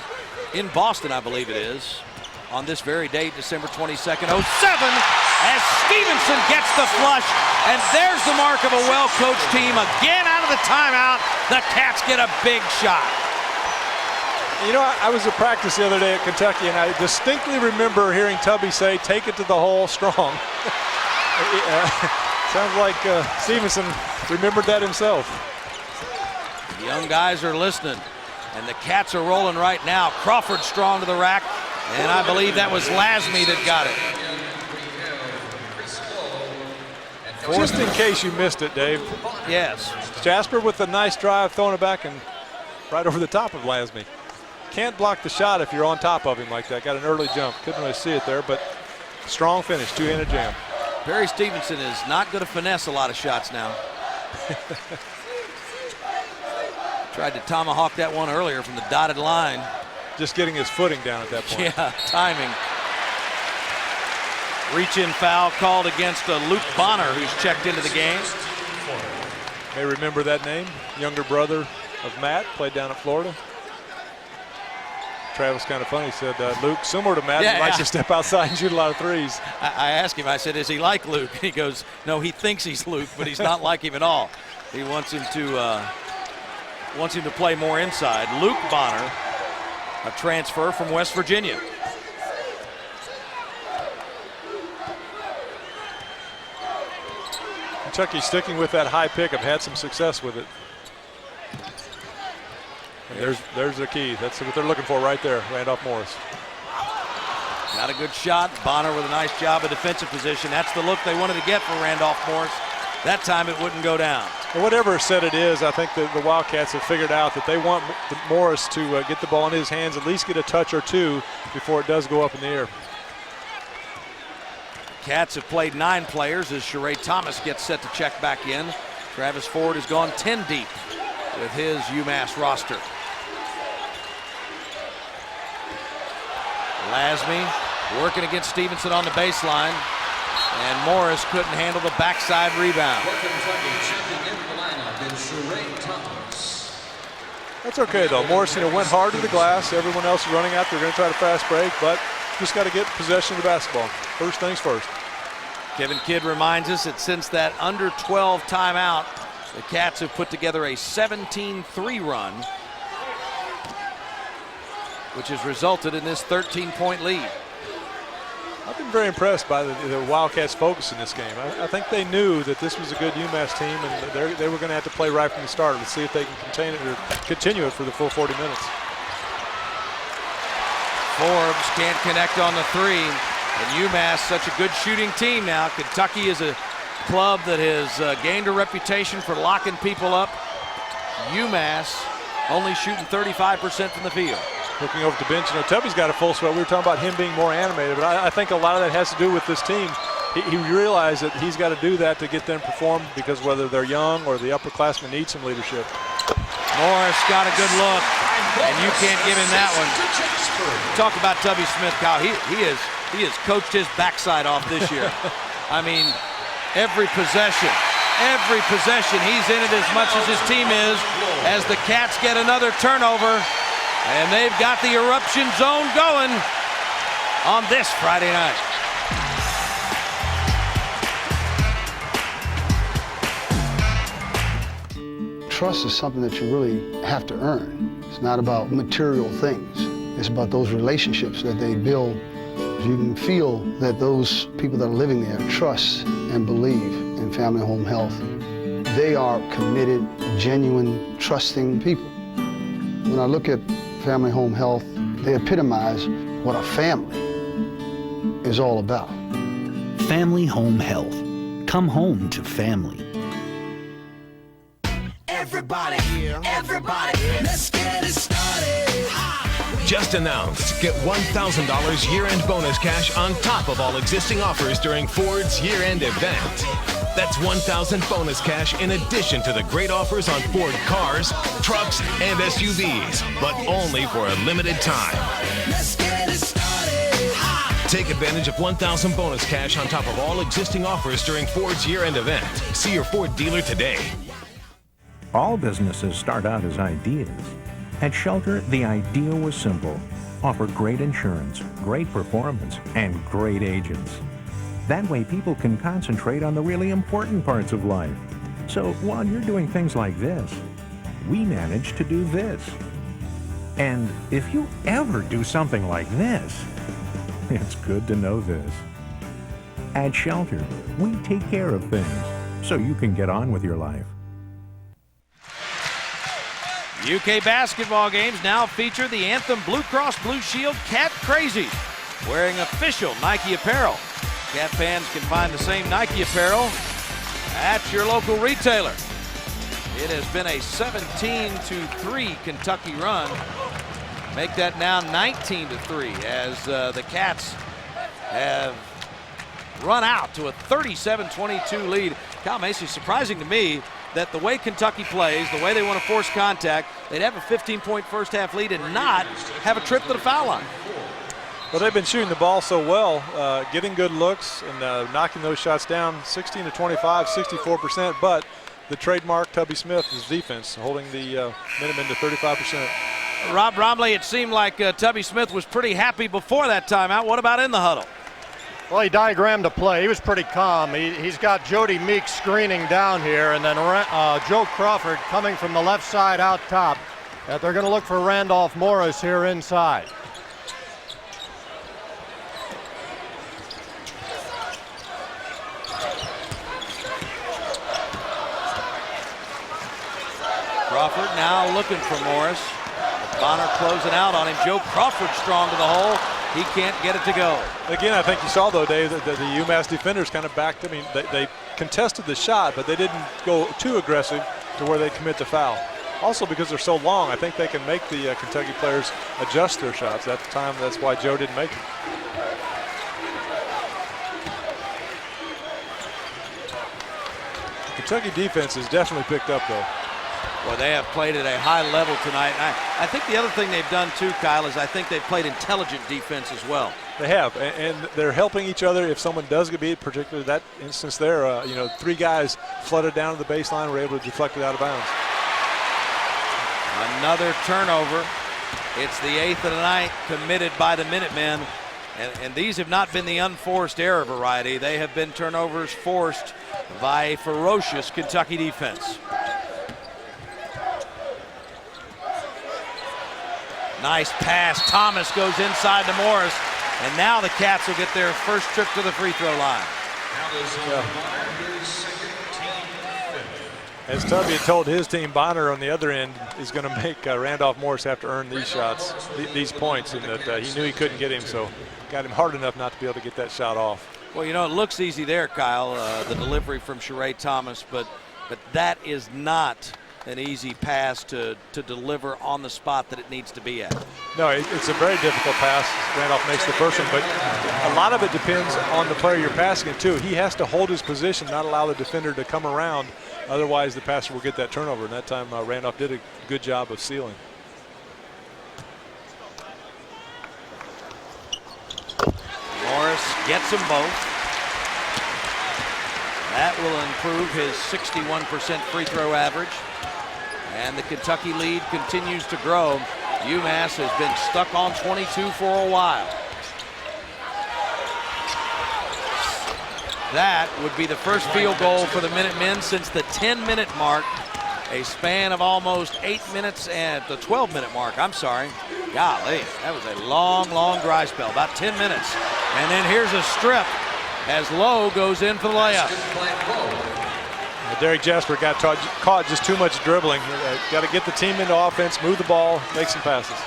in Boston, I believe it is, on this very date, December 22nd, 07, as Stevenson gets the flush. And there's the mark of a well-coached team. Again, out of the timeout, the Cats get a big shot. You know, I was at practice the other day at Kentucky, and I distinctly remember hearing Tubby say, "Take it to the hole strong." Sounds like Stevenson remembered that himself. The young guys are listening, and the Cats are rolling right now. Crawford strong to the rack, and I believe that was Lasme that got it. Just in case you missed it, Dave. Yes. Jasper with a nice drive, throwing it back and right over the top of Lasme. Can't block the shot if you're on top of him like that. Got an early jump. Couldn't really see it there, but strong finish, two-handed jam. Perry Stevenson is not going to finesse a lot of shots now. Tried to tomahawk that one earlier from the dotted line. Just getting his footing down at that point. Yeah, timing. Reach-in foul called against Luke Bonner, who's checked into the game. May remember that name. Younger brother of Matt, played down at Florida. Travis kind of funny, he said Luke, similar to Matt, likes to step outside and shoot a lot of threes. I asked him, I said, is he like Luke? He goes, no, he thinks he's Luke, but he's not like him at all. He wants him to play more inside. Luke Bonner, a transfer from West Virginia. Kentucky sticking with that high pick. Have had some success with it. And there's the key. That's what they're looking for right there, Randolph Morris. Got a good shot. Bonner with a nice job of defensive position. That's the look they wanted to get for Randolph Morris. That time it wouldn't go down. And whatever set it is, I think the Wildcats have figured out that they want Morris to get the ball in his hands, at least get a touch or two before it does go up in the air. Cats have played 9 players as Sheree Thomas gets set to check back in. Travis Ford has gone 10 deep with his UMass roster. Lasme working against Stevenson on the baseline, and Morris couldn't handle the backside rebound. That's okay though. Morris, went hard to the glass. Everyone else is running out. They're going to try to fast break, but just got to get possession of the basketball. First things first. Kevin Kidd reminds us that since that under 12 timeout, the Cats have put together a 17-3 run, which has resulted in this 13-point lead. I've been very impressed by the Wildcats' focus in this game. I think they knew that this was a good UMass team, and they were going to have to play right from the start. Let's see if they can contain it or continue it for the full 40 minutes. Forbes can't connect on the three, and UMass such a good shooting team now. Kentucky is a club that has gained a reputation for locking people up. UMass only shooting 35% from the field. Looking over at the bench, Tubby's got a full sweat. We were talking about him being more animated, but I think a lot of that has to do with this team. He realized that he's got to do that to get them performed, because whether they're young or the upperclassmen need some leadership. Morris got a good look, and you can't give him that one. Talk about Tubby Smith, Kyle. He has coached his backside off this year. I mean, every possession, he's in it as much as his team is, as the Cats get another turnover. And they've got the eruption zone going on this Friday night. Trust is something that you really have to earn. It's not about material things. It's about those relationships that they build. You can feel that those people that are living there trust and believe in Family Home Health. They are committed, genuine, trusting people. When I look at Family Home Health, they epitomize what a family is all about. Family Home Health. Come home to family. Everybody, let's get it started. Just announced. Get $1,000 year-end bonus cash on top of all existing offers during Ford's year-end event. That's $1,000 bonus cash in addition to the great offers on Ford cars, trucks, and SUVs, but only for a limited time. Let's get it started. Take advantage of $1,000 bonus cash on top of all existing offers during Ford's year-end event. See your Ford dealer today. All businesses start out as ideas. At Shelter, the idea was simple. Offer great insurance, great performance, and great agents. That way people can concentrate on the really important parts of life. So while you're doing things like this, we manage to do this. And if you ever do something like this, it's good to know this. At Shelter, we take care of things so you can get on with your life. UK basketball games now feature the anthem Blue Cross Blue Shield Cat Crazy, wearing official Nike apparel. Cat fans can find the same Nike apparel at your local retailer. It has been a 17-3 Kentucky run. Make that now 19-3 as the Cats have run out to a 37-22 lead. Kyle Macy, surprising to me that the way Kentucky plays, the way they want to force contact, they'd have a 15-point first half lead and not have a trip to the foul line. Well, they've been shooting the ball so well, getting good looks and knocking those shots down, 16-25, 64%, but the trademark Tubby Smith's defense holding the Minutemen to 35%. Rob Bromley, it seemed like Tubby Smith was pretty happy before that timeout. What about in the huddle? Well, he diagrammed the play. He was pretty calm. He's got Jody Meeks screening down here, and then Joe Crawford coming from the left side out top. They're going to look for Randolph Morris here inside. Crawford now looking for Morris. Bonner closing out on him. Joe Crawford strong to the hole. He can't get it to go. Again, I think you saw, though, Dave, that the UMass defenders kind of backed. I mean, they contested the shot, but they didn't go too aggressive to where they commit the foul. Also, because they're so long, I think they can make the Kentucky players adjust their shots. At the time, that's why Joe didn't make it. The Kentucky defense has definitely picked up, though. Well, they have played at a high level tonight. I think the other thing they've done too, Kyle, is I think they've played intelligent defense as well. They have, and they're helping each other. If someone does get beat, particularly that instance there, three guys flooded down to the baseline, were able to deflect it out of bounds. Another turnover. It's the 8th of the night committed by the Minutemen. And these have not been the unforced error variety. They have been turnovers forced by a ferocious Kentucky defense. Nice pass. Thomas goes inside to Morris. And now the Cats will get their first trip to the free throw line. As Tubby had told his team, Bonner on the other end is going to make Randolph Morris have to earn these shots, these points, and that he knew he couldn't get him, so got him hard enough not to be able to get that shot off. Well, it looks easy there, Kyle, the delivery from Sheree Thomas, but that is not an easy pass to deliver on the spot that it needs to be at. No, it's a very difficult pass. Randolph makes the first one, but a lot of it depends on the player you're passing it to. He has to hold his position, not allow the defender to come around. Otherwise, the passer will get that turnover, and that time Randolph did a good job of sealing. Morris gets them both. That will improve his 61% free throw average. And the Kentucky lead continues to grow. UMass has been stuck on 22 for a while. That would be the first field goal for the Minutemen since the 10-minute mark. A span of almost 8 minutes and the 12-minute mark, I'm sorry. Golly, that was a long, long dry spell, about 10 minutes. And then here's a strip as Lowe goes in for the layup. Derek Jasper got caught just too much dribbling. Got to get the team into offense, move the ball, make some passes.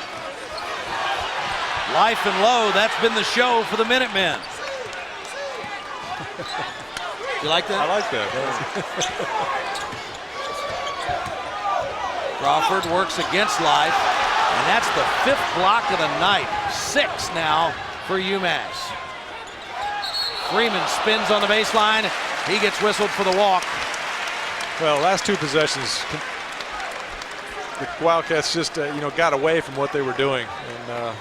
Life and Lowe, that's been the show for the Minutemen. You like that? I like that. Crawford works against Life. And that's the 5th block of the night. 6 now for UMass. Freeman spins on the baseline. He gets whistled for the walk. Well, last 2 possessions, the Wildcats just got away from what they were doing. And a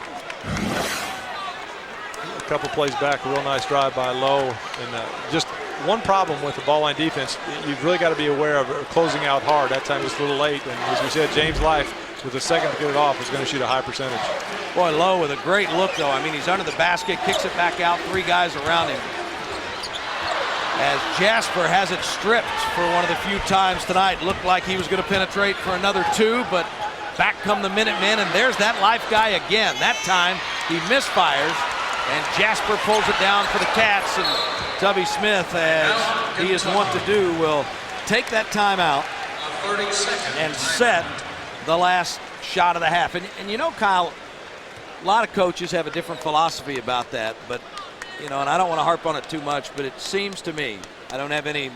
couple plays back, a real nice drive by Lowe. And just one problem with the ball line defense, you've really got to be aware of closing out hard. That time was a little late. And as we said, James Life, with a second to get it off, is going to shoot a high percentage. Boy, Lowe with a great look, though. I mean, he's under the basket, kicks it back out, 3 guys around him. As Jasper has it stripped for one of the few times tonight. Looked like he was going to penetrate for another 2, but back come the Minutemen, and there's that Life guy again. That time he misfires, and Jasper pulls it down for the Cats, and Tubby Smith, as he is wont to do, will take that timeout and set the last shot of the half. And you know, Kyle, a lot of coaches have a different philosophy about that, but and I don't want to harp on it too much, but it seems to me, I don't have any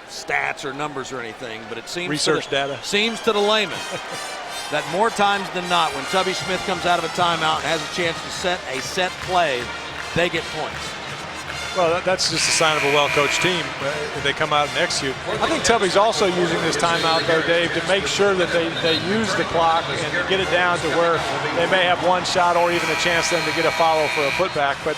stats or numbers or anything, but it seems data seems to the layman that more times than not, when Tubby Smith comes out of a timeout and has a chance to set a set play, they get points. Well, that's just a sign of a well-coached team if they come out and execute. I think Tubby's also using this timeout, though, Dave, to make sure that they use the clock and get it down to where they may have one shot or even a chance then to get a follow for a putback. But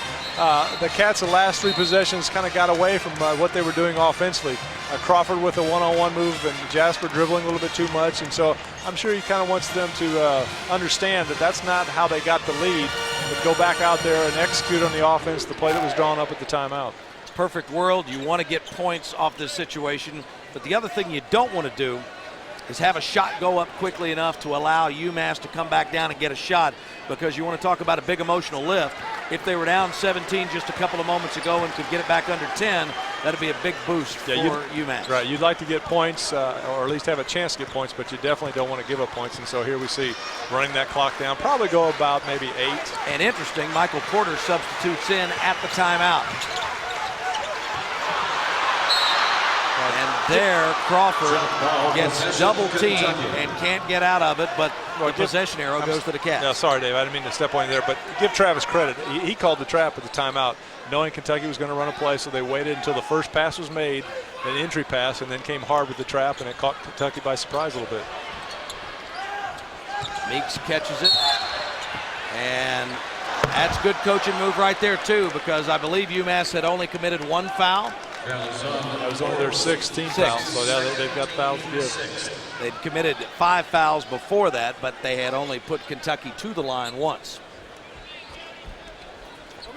the Cats, the last 3 possessions, kind of got away from what they were doing offensively. Crawford with a one-on-one move and Jasper dribbling a little bit too much. And so I'm sure he kind of wants them to understand that that's not how they got the lead, but go back out there and execute on the offense, the play that was drawn up at the timeout. Perfect world. You want to get points off this situation, but the other thing you don't want to do is have a shot go up quickly enough to allow UMass to come back down and get a shot, because you want to talk about a big emotional lift. If they were down 17 just a couple of moments ago and could get it back under 10, that'd be a big boost for UMass. Right, you'd like to get points, or at least have a chance to get points, but you definitely don't want to give up points. And so here we see running that clock down, probably go about maybe 8. And interesting, Michael Porter substitutes in at the timeout. And there, Crawford gets double teamed and can't get out of it, but the possession arrow goes to the Cats. No, sorry, Dave, I didn't mean to step on you there, but give Travis credit. He called the trap at the timeout, knowing Kentucky was going to run a play, so they waited until the first pass was made, an entry pass, and then came hard with the trap, and it caught Kentucky by surprise a little bit. Meeks catches it, and that's a good coaching move right there, too, because I believe UMass had only committed 1 foul. That was only their 16th foul, so now they've got fouls to give. They'd committed 5 fouls before that, but they had only put Kentucky to the line once.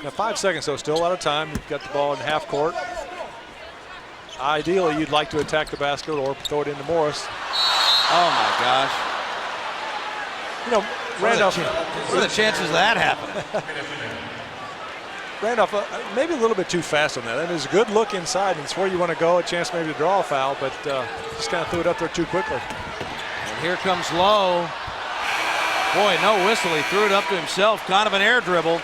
Now 5 seconds, though, still a lot of time. You've got the ball in half court. Ideally, you'd like to attack the basket or throw it into Morris. Oh, my gosh. Randolph. What are the chances of that happening? Randolph, maybe a little bit too fast on that. That is a good look inside, and it's where you want to go, a chance maybe to draw a foul, but just kind of threw it up there too quickly. And here comes Lowe. Boy, no whistle. He threw it up to himself, kind of an air dribble.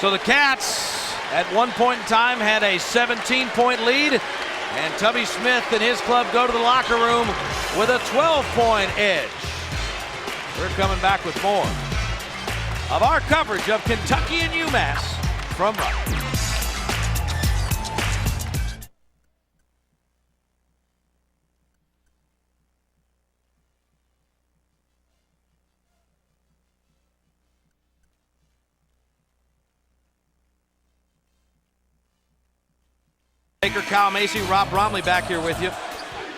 So the Cats, at one point in time, had a 17-point lead, and Tubby Smith and his club go to the locker room with a 12-point edge. We're coming back with more of our coverage of Kentucky and UMass from Rupp. Baker, Kyle Macy, Rob Bromley back here with you.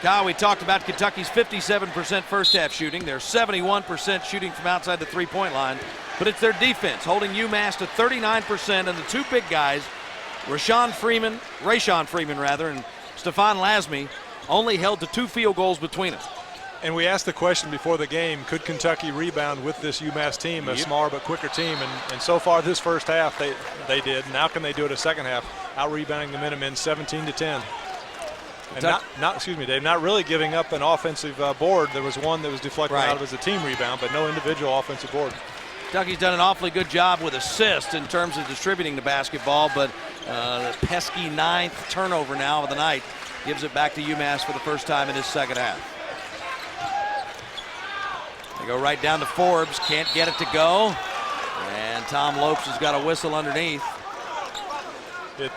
Kyle, we talked about Kentucky's 57% first half shooting. They're 71% shooting from outside the three-point line. But it's their defense holding UMass to 39%, and the 2 big guys, Rayshon Freeman, and Stefan Lasme, only held to 2 field goals between them. And we asked the question before the game, could Kentucky rebound with this UMass team, a smaller but quicker team? And so far this first half, they did. Now can they do it a second half, out-rebounding the Minutemen 17-10. And Dave, not really giving up an offensive board. There was one that was deflected out of as a team rebound, but no individual offensive board. Kentucky's done an awfully good job with assists in terms of distributing the basketball, but the pesky 9th turnover now of the night gives it back to UMass for the first time in his second half. They go right down to Forbes, can't get it to go. And Tom Lopes has got a whistle underneath.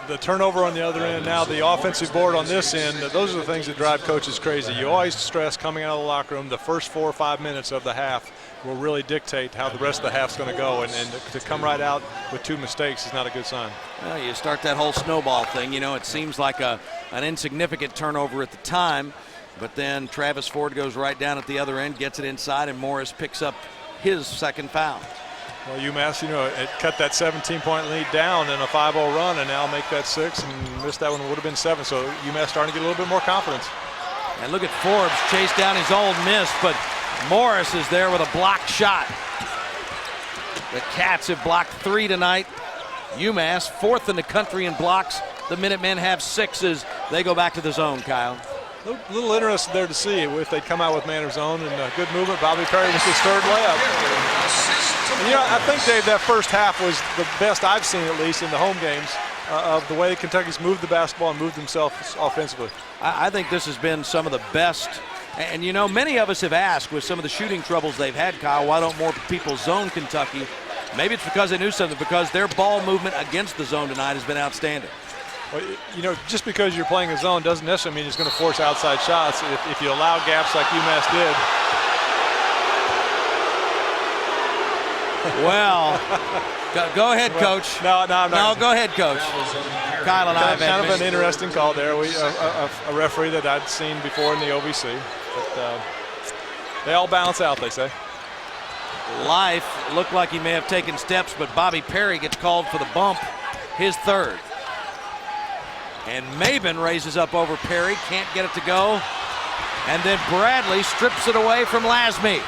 The turnover on the other end now, the offensive board on this end, those are the things that drive coaches crazy. You always stress coming out of the locker room, the first 4 or 5 minutes of the half will really dictate how the rest of the half's going to go. And to come right out with 2 mistakes is not a good sign. Well, you start that whole snowball thing. You know, it seems like an insignificant turnover at the time, but then Travis Ford goes right down at the other end, gets it inside, and Morris picks up his second foul. Well, Umass, it cut that 17-point lead down in a 5-0 run, and now make that 6, and missed that one, would have been 7. So Umass starting to get a little bit more confidence. And look at Forbes chase down his old miss, but Morris is there with a blocked shot. The Cats have blocked 3 tonight. Umass 4th in the country in blocks. The Minutemen have 6 as they go back to the zone, Kyle. A little interested there to see if they come out with man of zone, and good movement. Bobby Perry with his 3rd layup. And, I think, Dave, that first half was the best I've seen, at least in the home games, of the way Kentucky's moved the basketball and moved themselves offensively. I think this has been some of the best. And, many of us have asked with some of the shooting troubles they've had, Kyle, why don't more people zone Kentucky? Maybe it's because they knew something, because their ball movement against the zone tonight has been outstanding. Well, just because you're playing a zone doesn't necessarily mean it's going to force outside shots. If you allow gaps like UMass did. Well, go ahead, Coach. No, go ahead, Coach. Kyle and I have kind of an interesting call there. A referee that I'd seen before in the OVC. But they all balance out, they say. Life looked like he may have taken steps, but Bobby Perry gets called for the bump, his 3rd. And Maben raises up over Perry, can't get it to go. And then Bradley strips it away from Lasme.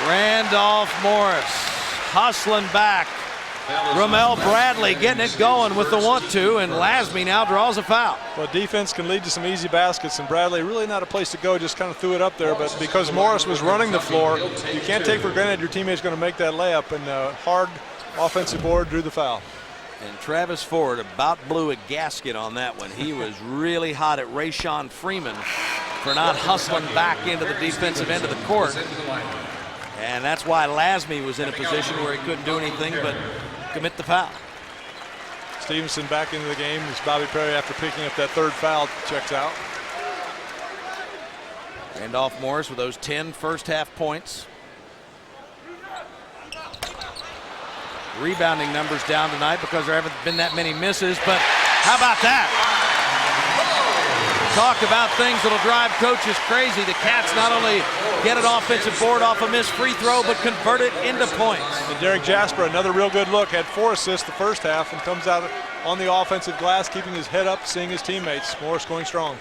Randolph Morris hustling back. Ramel Bradley getting it going with the 1-2, and Lasme now draws a foul. Well, defense can lead to some easy baskets, and Bradley really not a place to go, just kind of threw it up there. But because Morris was running the floor, you can't take for granted your teammate's going to make that layup, and hard offensive board drew the foul. And Travis Ford about blew a gasket on that one. He was really hot at Rayshawn Freeman for not hustling back into the defensive end of the court. And that's why Lasme was in a position where he couldn't do anything but commit the foul. Stevenson back into the game as Bobby Perry, after picking up that 3rd foul, checks out. Randolph Morris with those 10 first half points. Rebounding numbers down tonight because there haven't been that many misses, but how about that? Talk about things that'll drive coaches crazy. The Cats not only get an offensive board off a missed free throw, but convert it into points. And Derek Jasper, another real good look, had 4 assists the first half and comes out on the offensive glass, keeping his head up, seeing his teammates. Morris going strong.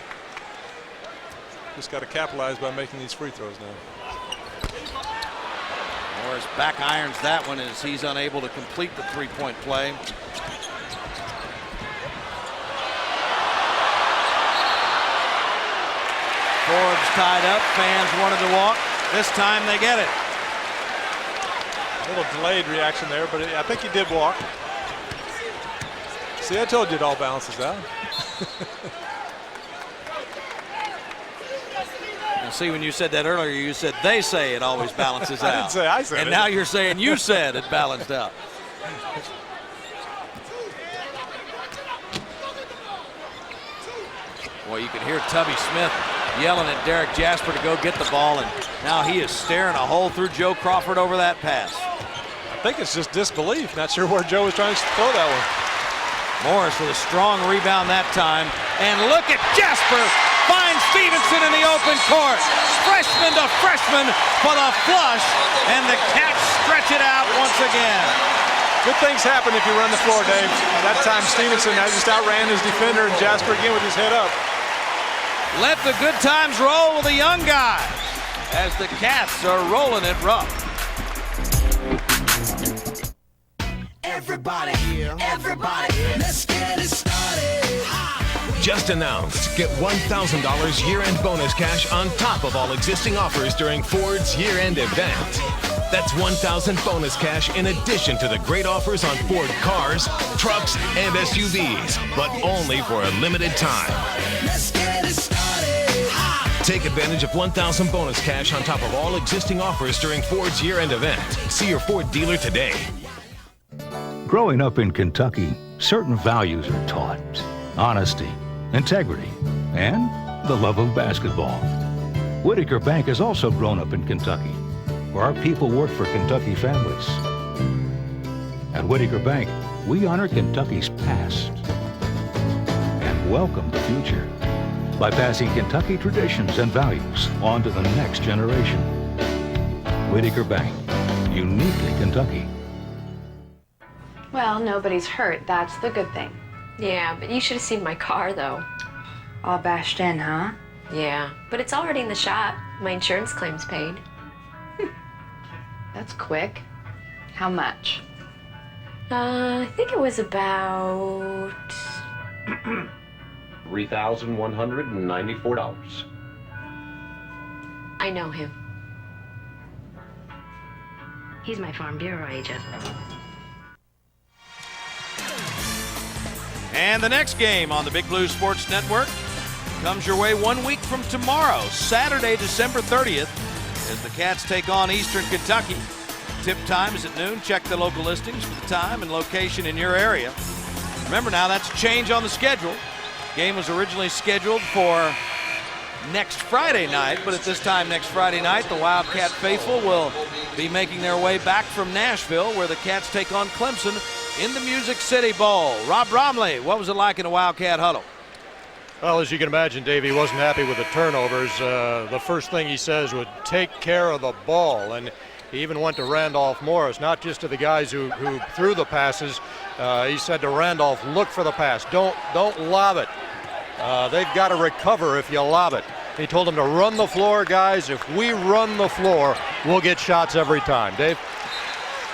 Just got to capitalize by making these free throws now. Morris back irons that one as he's unable to complete the 3-point play. Forbes tied up, fans wanted to walk. This time they get it. A little delayed reaction there, but I think he did walk. See, I told you it all balances out. And see, when you said that earlier, you said they say it always balances out. I didn't say I said it. And now you're saying you said it balanced out. Well, you can hear Tubby Smith yelling at Derek Jasper to go get the ball, and now he is staring a hole through Joe Crawford over that pass. I think it's just disbelief. Not sure where Joe was trying to throw that one. Morris with a strong rebound that time, and look at Jasper finds Stevenson in the open court. Freshman to freshman for the flush, and the Cats stretch it out once again. Good things happen if you run the floor, Dave. That time Stevenson just outran his defender, and Jasper again with his head up. Let the good times roll with the young guys as the Cats are rolling it rough. Everybody, let's get it started. Just announced. Get $1,000 year-end bonus cash on top of all existing offers during Ford's year-end event. That's 1,000 bonus cash in addition to the great offers on Ford cars, trucks, and SUVs, but only for a limited time. Let's get it started. Take advantage of 1,000 bonus cash on top of all existing offers during Ford's year-end event. See your Ford dealer today. Growing up in Kentucky, certain values are taught. Honesty, integrity, and the love of basketball. Whitaker Bank has also grown up in Kentucky, where our people work for Kentucky families. At Whitaker Bank, we honor Kentucky's past and welcome the future by passing Kentucky traditions and values on to the next generation. Whitaker Bank, uniquely Kentucky. Well, nobody's hurt. That's the good thing. Yeah, but you should have seen my car, though. All bashed in, huh? Yeah, but it's already in the shop. My insurance claim's paid. That's quick. How much? I think it was about... $3,194. I know him. He's my Farm Bureau agent. And the next game on the Big Blue Sports Network comes your way 1 week from tomorrow, Saturday, December 30th, as the Cats take on Eastern Kentucky. Tip time is at noon. Check the local listings for the time and location in your area. Remember now, that's a change on the schedule. Game was originally scheduled for next Friday night, but at this time next Friday night, the Wildcat faithful will be making their way back from Nashville, where the Cats take on Clemson in the Music City Bowl. Rob Bromley, what was it like in the Wildcat huddle? Well, as you can imagine, Dave, he wasn't happy with the turnovers. The first thing he says was take care of the ball, and he even went to Randolph Morris, not just to the guys who threw the passes. He said to Randolph, look for the pass. Don't lob it. They've got to recover if you lob it. He told them to run the floor, guys. If we run the floor, we'll get shots every time. Dave?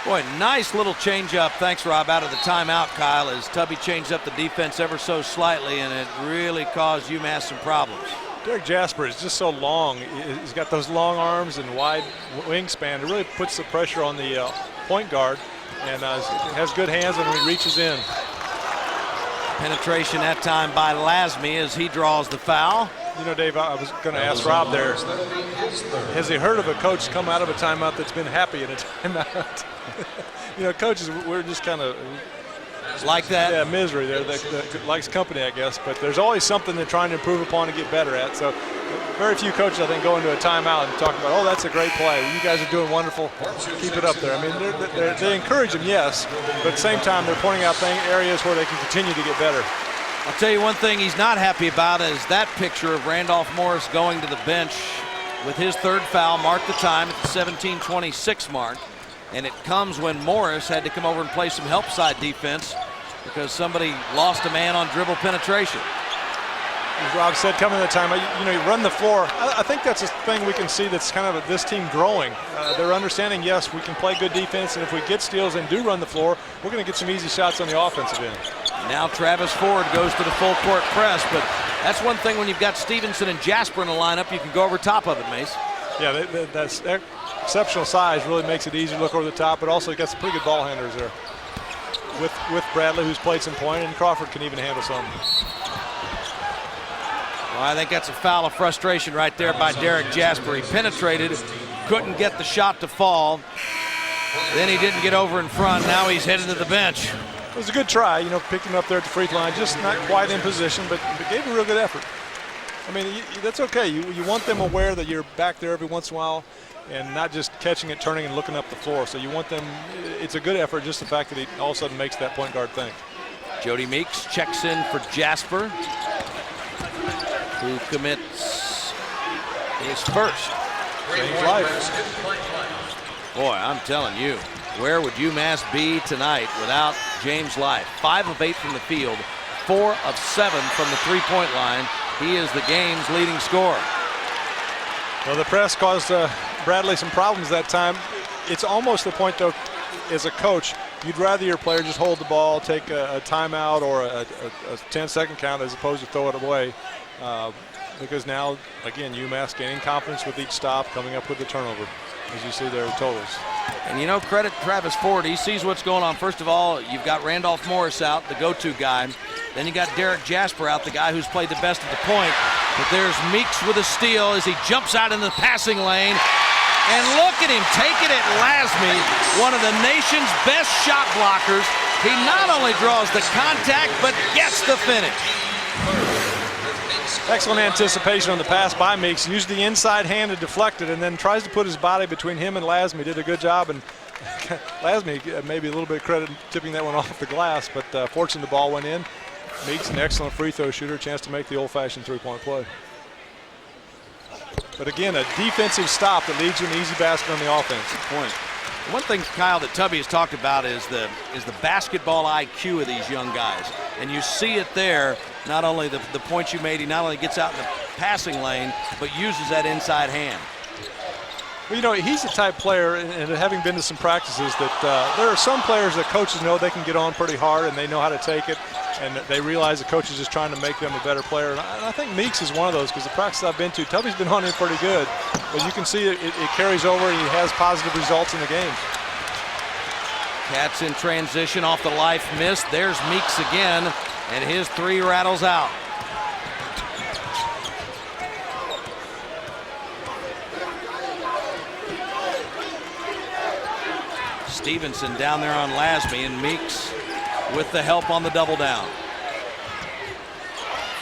Boy, nice little change-up. Thanks, Rob, out of the timeout, Kyle, as Tubby changed up the defense ever so slightly, and it really caused UMass some problems. Derek Jasper is just so long. He's got those long arms and wide wingspan. It really puts the pressure on the point guard, and has good hands when he reaches in. Penetration that time by Lasme as he draws the foul. You know, Dave, I was going to ask Rob there, has he heard of a coach come out of a timeout that's been happy in a timeout? You know, coaches, we're just kind of like that. Yeah, misery. That likes company, I guess. But there's always something they're trying to improve upon and get better at. So very few coaches, I think, go into a timeout and talk about, oh, that's a great play. You guys are doing wonderful. Keep it up there. I mean, they encourage them, yes, but at the same time, they're pointing out areas where they can continue to get better. I'll tell you one thing he's not happy about is that picture of Randolph Morris going to the bench with his third foul, marked the time at the 17:26 mark. And it comes when Morris had to come over and play some help side defense because somebody lost a man on dribble penetration. As Rob said, coming to the time, you run the floor. I think that's a thing we can see that's kind of this team growing. They're understanding, yes, we can play good defense, and if we get steals and do run the floor, we're going to get some easy shots on the offensive end. Now Travis Ford goes to the full court press, but that's one thing when you've got Stevenson and Jasper in the lineup, you can go over top of it, Mace. Yeah, that's exceptional size really makes it easy to look over the top, but also got some pretty good ball handlers there. With Bradley, who's played some point, and Crawford can even handle some. Well, I think that's a foul of frustration right there by Derek Jasper. He penetrated, couldn't get the shot to fall. Then he didn't get over in front. Now he's headed to the bench. It was a good try, picked him up there at the free throw line, just not quite in position, but gave a real good effort. I mean, that's okay. You want them aware that you're back there every once in a while and not just catching it, turning, and looking up the floor. So you want them, it's a good effort, just the fact that he all of a sudden makes that point guard think. Jody Meeks checks in for Jasper, who commits his first. Changed life. Boy, I'm telling you, where would UMass be tonight without James Life? 5 of 8 from the field, 4 of 7 from the three-point line. He is the game's leading scorer. Well, the press caused Bradley some problems that time. It's almost the point, though, as a coach, you'd rather your player just hold the ball, take a timeout or a 10-second count as opposed to throw it away. Because now, again, UMass gaining confidence with each stop, coming up with the turnover, as you see their totals. And you know, credit Travis Ford. He sees what's going on. First of all, you've got Randolph Morris out, the go-to guy. Then you got Derek Jasper out, the guy who's played the best at the point. But there's Meeks with a steal as he jumps out in the passing lane. And look at him taking it, Lasme, one of the nation's best shot blockers. He not only draws the contact, but gets the finish. Excellent anticipation on the pass by Meeks. Used the inside hand to deflect it and then tries to put his body between him and Lasme. Did a good job, and Lasme maybe a little bit of credit tipping that one off the glass, but fortunately the ball went in. Meeks, an excellent free throw shooter, chance to make the old-fashioned three-point play. But again, a defensive stop that leads to an easy basket on the offensive point. One thing, Kyle, that Tubby has talked about is the basketball IQ of these young guys. And you see it there, not only the points you made, he not only gets out in the passing lane, but uses that inside hand. Well, you know, he's the type player, and having been to some practices, that there are some players that coaches know they can get on pretty hard and they know how to take it, and they realize the coach is just trying to make them a better player. And I think Meeks is one of those, because the practices I've been to, Tubby's been on him pretty good, but you can see it carries over and he has positive results in the game. Cats in transition off the life miss. There's Meeks again, and his three rattles out. Stevenson down there on Lasme, and Meeks with the help on the double down.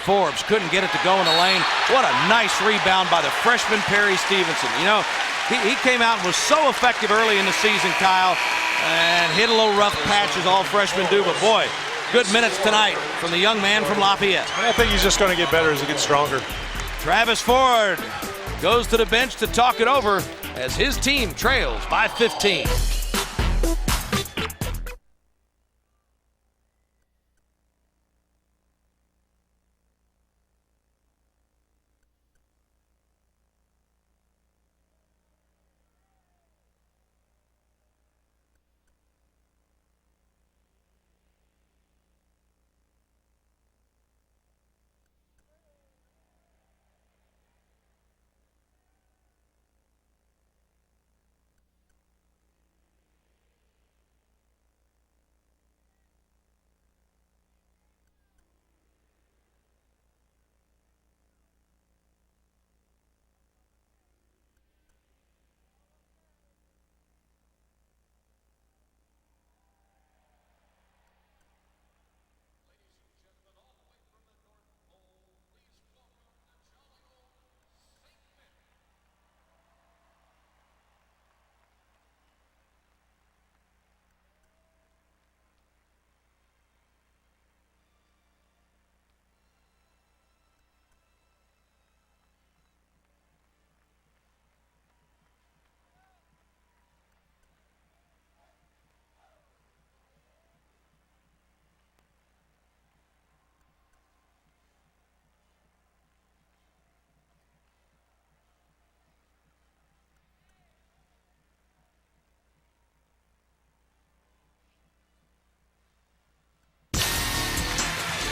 Forbes couldn't get it to go in the lane. What a nice rebound by the freshman Perry Stevenson. You know, he came out and was so effective early in the season, Kyle, and hit a little rough patch as all freshmen do, but boy, good minutes tonight from the young man from Lafayette. I think he's just going to get better as he gets stronger. Travis Ford goes to the bench to talk it over as his team trails by 15.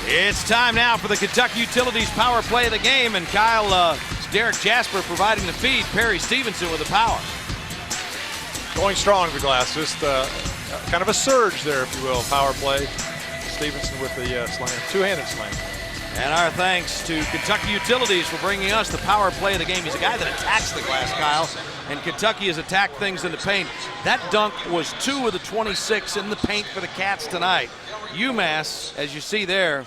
It's time now for the Kentucky Utilities power play of the game, and Kyle, it's Derek Jasper providing the feed. Perry Stevenson with the power. Going strong to the glass, just kind of a surge there, if you will, power play. Stevenson with the slam, two-handed slam. And our thanks to Kentucky Utilities for bringing us the power play of the game. He's a guy that attacks the glass, Kyle, and Kentucky has attacked things in the paint. That dunk was 2 of the 26 in the paint for the Cats tonight. Umass, as you see there,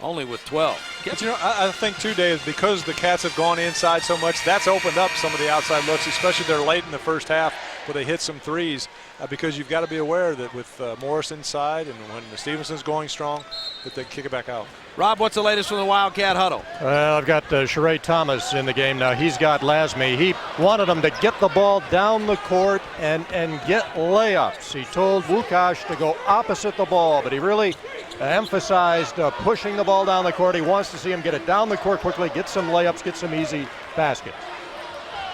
only with 12. But you know, I think too, Dave, because the Cats have gone inside so much, that's opened up some of the outside looks, especially they're late in the first half where they hit some threes, because you've got to be aware that with Morris inside and when Stevenson's going strong, that they kick it back out. Rob, what's the latest from the Wildcat huddle? Well, I've got Sheree Thomas in the game now. He's got Lasme. He wanted him to get the ball down the court and get layups. He told Wukash to go opposite the ball, but he really emphasized pushing the ball down the court. He wants to see him get it down the court quickly, get some layups, get some easy baskets.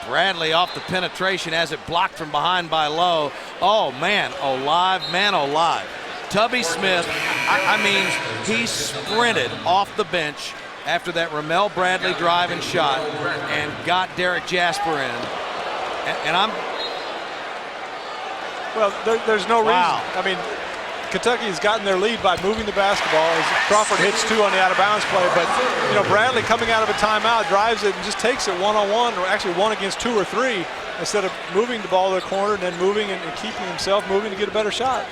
Bradley off the penetration as it blocked from behind by Lowe. Oh, man alive, man alive. Tubby Smith, I mean, he sprinted off the bench after that Ramel Bradley drive and shot and got Derek Jasper in. And Well, there's no Wow. reason. I mean, Kentucky has gotten their lead by moving the basketball as Crawford hits 2 on the out-of-bounds play. But, you know, Bradley coming out of a timeout drives it and just takes it one-on-one, or actually 1 against 2 or 3, instead of moving the ball to the corner and then moving and keeping himself moving to get a better shot.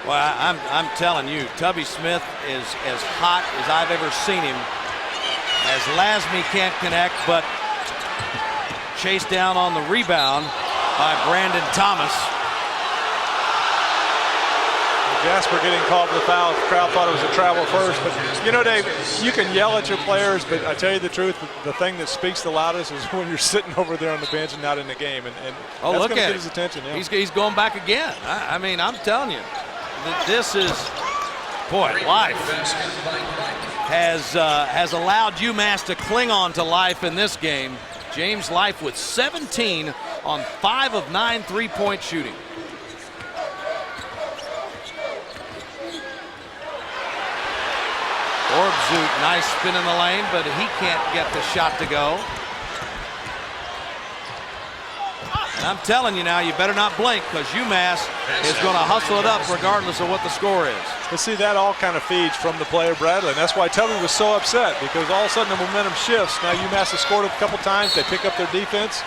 Well, I'm telling you, Tubby Smith is as hot as I've ever seen him. As Lasme can't connect, but chased down on the rebound by Brandon Thomas. Jasper getting called for the foul. The crowd thought it was a travel first. But, you know, Dave, you can yell at your players, but I tell you the truth, the thing that speaks the loudest is when you're sitting over there on the bench and not in the game. And oh, that's look going to at get his attention. Yeah. He's going back again. I mean, I'm telling you, this is, boy, life has allowed UMass to cling on to life in this game. James Life with 17 on 5 of 9 3-point shooting. Orbzut, nice spin in the lane, but he can't get the shot to go. And I'm telling you now, you better not blink, because UMass is going to hustle it up regardless of what the score is. But see, that all kind of feeds from the player Bradley, and that's why Tubby was so upset, because all of a sudden the momentum shifts. Now UMass has scored a couple times. They pick up their defense.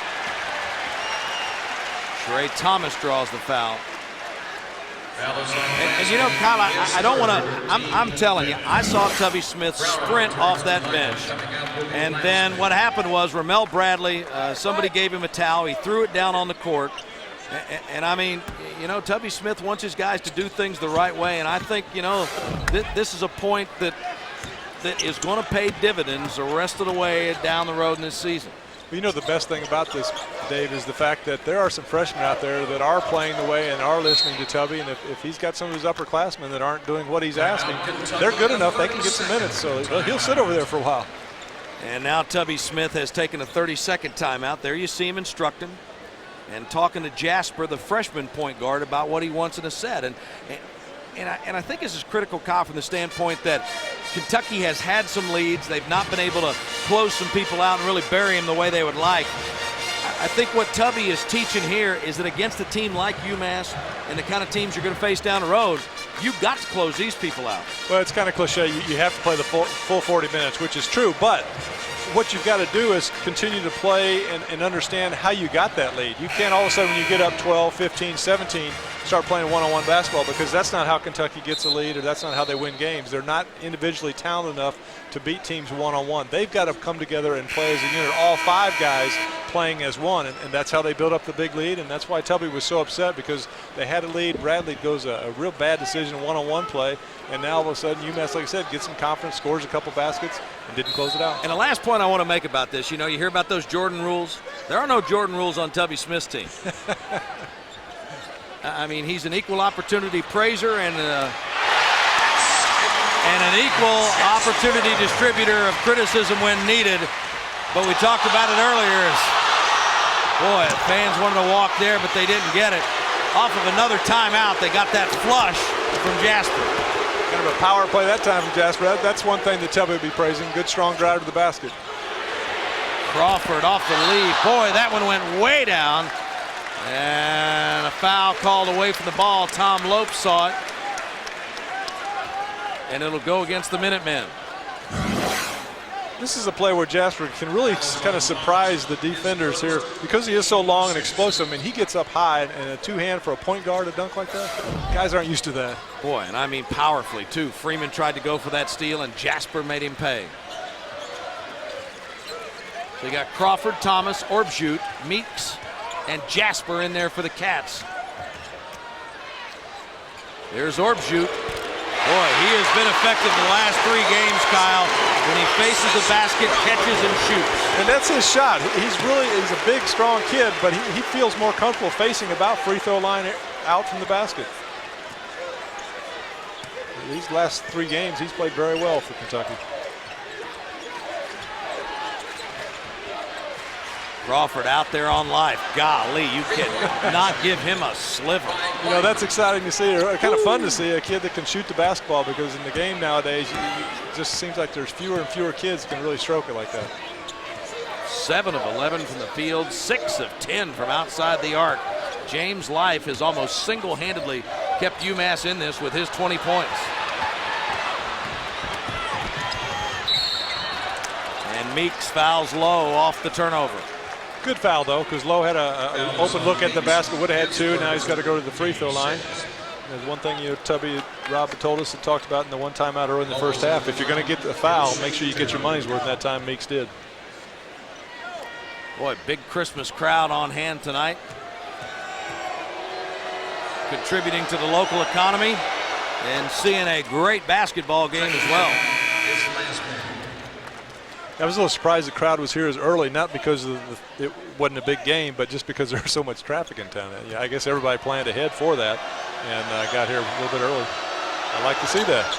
Trey Thomas draws the foul. And you know, Kyle, I don't want to, I'm telling you, I saw Tubby Smith sprint off that bench. And then what happened was Ramel Bradley, somebody gave him a towel. He threw it down on the court. And I mean, you know, Tubby Smith wants his guys to do things the right way. And I think, you know, this is a point that is going to pay dividends the rest of the way down the road in this season. You know, the best thing about this, Dave, is the fact that there are some freshmen out there that are playing the way and are listening to Tubby. And if he's got some of his upperclassmen that aren't doing what he's asking, they're good enough. They can get some minutes. So he'll sit over there for a while. And now Tubby Smith has taken a 30-second timeout. There you see him instructing and talking to Jasper, the freshman point guard, about what he wants in a set. And I think this is critical, Kyle, from the standpoint that Kentucky has had some leads. They've not been able to close some people out and really bury them the way they would like. I think what Tubby is teaching here is that against a team like UMass and the kind of teams you're going to face down the road, you've got to close these people out. Well, it's kind of cliche. You have to play the full 40 minutes, which is true. But what you've got to do is continue to play and understand how you got that lead. You can't all of a sudden, when you get up 12, 15, 17, start playing one-on-one basketball, because that's not how Kentucky gets a lead, or that's not how they win games. They're not individually talented enough to beat teams one-on-one. They've got to come together and play as a unit, all 5 guys playing as one, and that's how they build up the big lead. And that's why Tubby was so upset, because they had a lead. Bradley goes a real bad decision in one-on-one play, and now all of a sudden UMass, like I said, gets some confidence, scores a couple baskets, and didn't close it out. And the last point I want to make about this, you know, you hear about those Jordan rules. There are no Jordan rules on Tubby Smith's team. I mean, he's an equal opportunity praiser and an equal opportunity distributor of criticism when needed. But we talked about it earlier. Boy, fans wanted to walk there, but they didn't get it. Off of another timeout, they got that flush from Jasper. Kind of a power play that time from Jasper. That's one thing that Tubby would be praising. Good, strong drive to the basket. Crawford off the lead. Boy, that one went way down. And a foul called away from the ball. Tom Lopes saw it. And it'll go against the Minutemen. This is a play where Jasper can really kind of surprise the defenders here, because he is so long and explosive. I mean, he gets up high, and a two-hand for a point guard to dunk like that. Guys aren't used to that. Boy, and I mean powerfully, too. Freeman tried to go for that steal, and Jasper made him pay. So you got Crawford, Thomas, Orbzut, Meeks, and Jasper in there for the Cats. There's Orbzut. Boy, he has been effective the last 3 games, Kyle. When he faces the basket, catches and shoots. And that's his shot. He's a big, strong kid, but he feels more comfortable facing about free throw line out from the basket. These last 3 games, he's played very well for Kentucky. Crawford out there on life. Golly, you can not give him a sliver. You know, that's exciting to see, or kind of fun to see, a kid that can shoot the basketball, because in the game nowadays, it just seems like there's fewer and fewer kids that can really stroke it like that. 7 of 11 from the field, 6 of 10 from outside the arc James Life has almost single-handedly kept UMass in this with his 20 points. And Meeks fouls Lowe off the turnover. Good foul, though, because Lowe had an open look at the basket, would have had two. Now he's got to go to the free throw line. There's one thing Tubby, Rob told us and talked about in the one timeout early in the first half. If you're going to get a foul, make sure you get your money's worth, and that time Meeks did. Boy, big Christmas crowd on hand tonight. Contributing to the local economy and seeing a great basketball game as well. I was a little surprised the crowd was here as early, not because it wasn't a big game, but just because there was so much traffic in town. Yeah, I guess everybody planned ahead for that and got here a little bit early. I like to see that.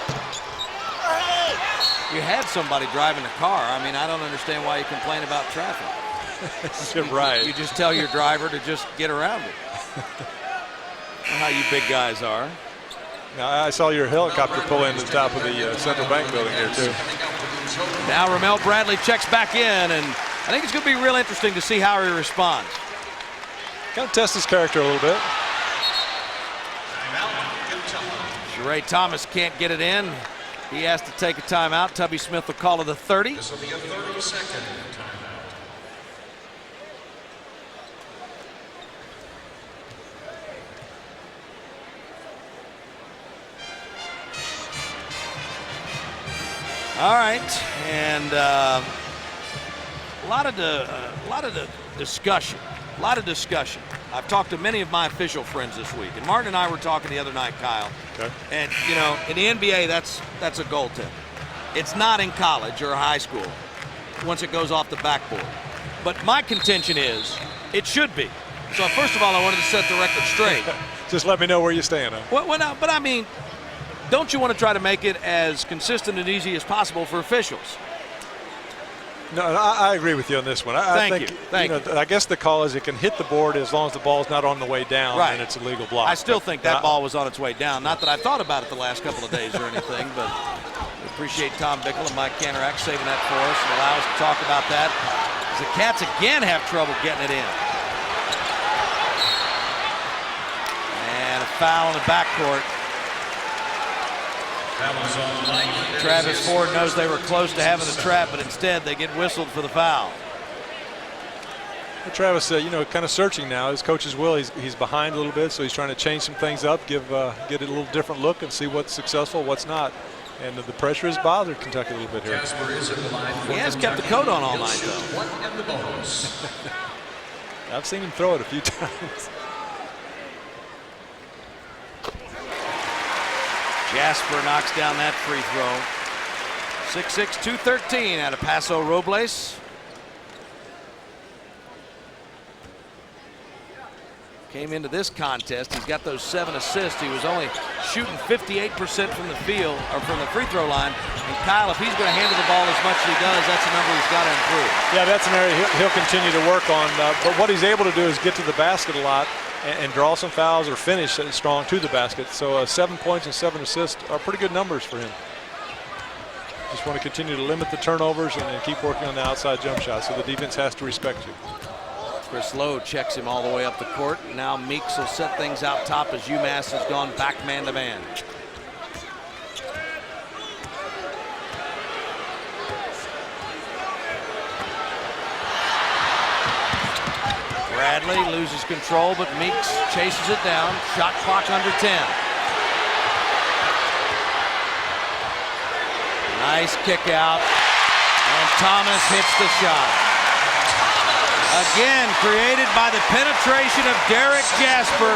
You had somebody driving the car. I mean, I don't understand why you complain about traffic. Right. You just tell your driver to just get around it. How you big guys are. Now, I saw your helicopter pull into the top of the Central Bank building here, too. Now Ramel Bradley checks back in, and I think it's going to be real interesting to see how he responds. Kind of test his character a little bit. Sheree Thomas can't get it in. He has to take a timeout. Tubby Smith will call it a 30. This will be a 30-second timeout. All right, and a lot of discussion. I've talked to many of my official friends this week, and Martin and I were talking the other night, Kyle. Okay. And you know, in the NBA, that's a goaltender. It's not in college or high school once it goes off the backboard. But my contention is it should be. So first of all, I wanted to set the record straight. Just let me know where you stand. Well, no, but I mean, don't you want to try to make it as consistent and easy as possible for officials? No, I agree with you on this one. Thank you. I guess the call is it can hit the board as long as the ball's not on the way down, right, and it's a legal block. I still think that ball was on its way down. Not that I've thought about it the last couple of days or anything, but we appreciate Tom Bickle and Mike Canterack saving that for us and allow us to talk about that. As the Cats again have trouble getting it in. And a foul in the backcourt. Travis Ford knows they were close to having a trap, but instead they get whistled for the foul. Well, Travis, kind of searching now. His coach's will. He's behind a little bit, so he's trying to change some things up, get it a little different look, and see what's successful, what's not. And the pressure has bothered Kentucky a little bit here. He has kept the coat on all night, though. I've seen him throw it a few times. Jasper knocks down that free throw. 6'6", 213 out of Paso Robles. Came into this contest, he's got those 7 assists. He was only shooting 58% from the field, or from the free throw line. And Kyle, if he's going to handle the ball as much as he does, that's a number he's got to improve. Yeah, that's an area he'll continue to work on. But what he's able to do is get to the basket a lot and draw some fouls or finish strong to the basket. So 7 points and 7 assists are pretty good numbers for him. Just want to continue to limit the turnovers and then keep working on the outside jump shot, so the defense has to respect you. Chris Lowe checks him all the way up the court. Now Meeks will set things out top as UMass has gone back man to man. Bradley loses control, but Meeks chases it down. Shot clock under 10. Nice kick out, and Thomas hits the shot. Again, created by the penetration of Derek Jasper.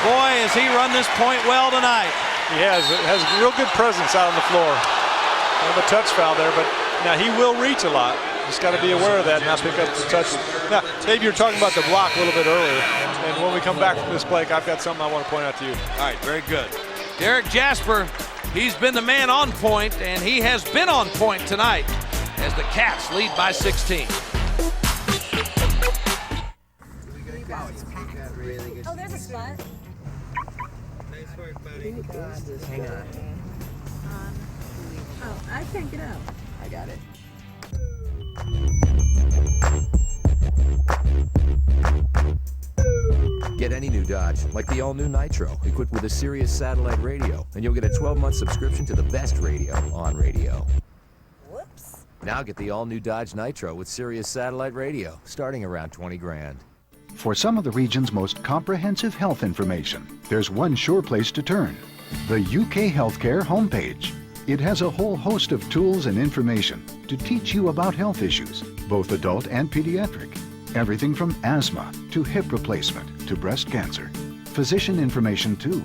Boy, has he run this point well tonight. He has a real good presence out on the floor. Kind of a touch foul there, but now he will reach a lot. Just got to be aware of that and not pick up the touches. Now, Dave, you were talking about the block a little bit earlier, and when we come back from this break, I've got something I want to point out to you. All right, very good. Derek Jasper, he's been the man on point, and he has been on point tonight as the Cats lead by 16. Oh, there's a spot. Nice work, buddy. Hang on. Oh, I can't get out. I got it. Get any new Dodge, like the all-new Nitro, equipped with a Sirius satellite radio, and you'll get a 12-month subscription to the best radio on radio. Whoops. Now get the all-new Dodge Nitro with Sirius satellite radio, starting around 20 grand. For some of the region's most comprehensive health information, there's one sure place to turn: the UK Healthcare homepage. It has a whole host of tools and information to teach you about health issues, both adult and pediatric. Everything from asthma to hip replacement to breast cancer. Physician information too,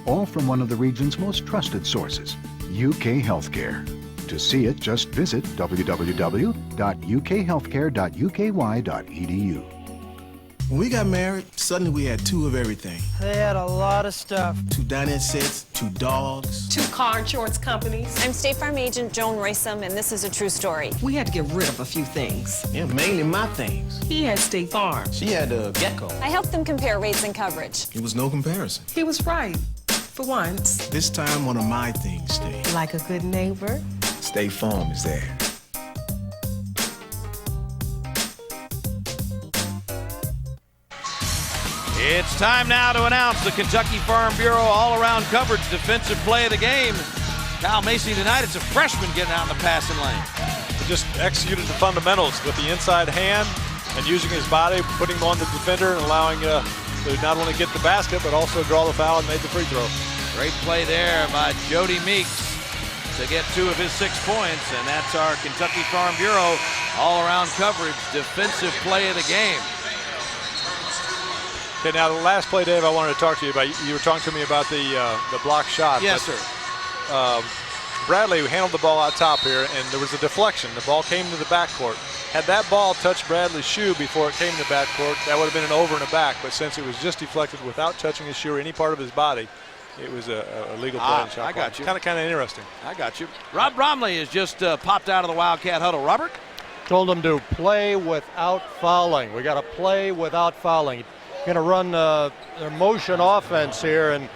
all from one of the region's most trusted sources, UK Healthcare. To see it, just visit www.ukhealthcare.uky.edu. When we got married, suddenly we had two of everything. They had a lot of stuff. 2 dinette sets, 2 dogs. 2 car insurance companies. I'm State Farm agent Joan Roysum, and this is a true story. We had to get rid of a few things. Yeah, mainly my things. He had State Farm. She had a gecko. I helped them compare rates and coverage. It was no comparison. He was right, for once. This time, one of my things stayed. Like a good neighbor. State Farm is there. It's time now to announce the Kentucky Farm Bureau all-around coverage defensive play of the game. Kyle Macy tonight, it's a freshman getting out in the passing lane. He just executed the fundamentals with the inside hand and using his body, putting him on the defender and allowing to not only get the basket but also draw the foul and made the free throw. Great play there by Jody Meeks to get 2 of his 6 points, and that's our Kentucky Farm Bureau all-around coverage defensive play of the game. Okay, now the last play, Dave, I wanted to talk to you about. You were talking to me about the block shot. Yes, sir. Bradley handled the ball out top here, and there was a deflection. The ball came to the backcourt. Had that ball touched Bradley's shoe before it came to the backcourt, that would have been an over and a back. But since it was just deflected without touching his shoe or any part of his body, it was a legal play. Shot I got you. Kind of interesting. I got you. Rob Bromley has just popped out of the Wildcat huddle. Robert? Told him to play without fouling. We got to play without fouling. Going to run their motion offense here, and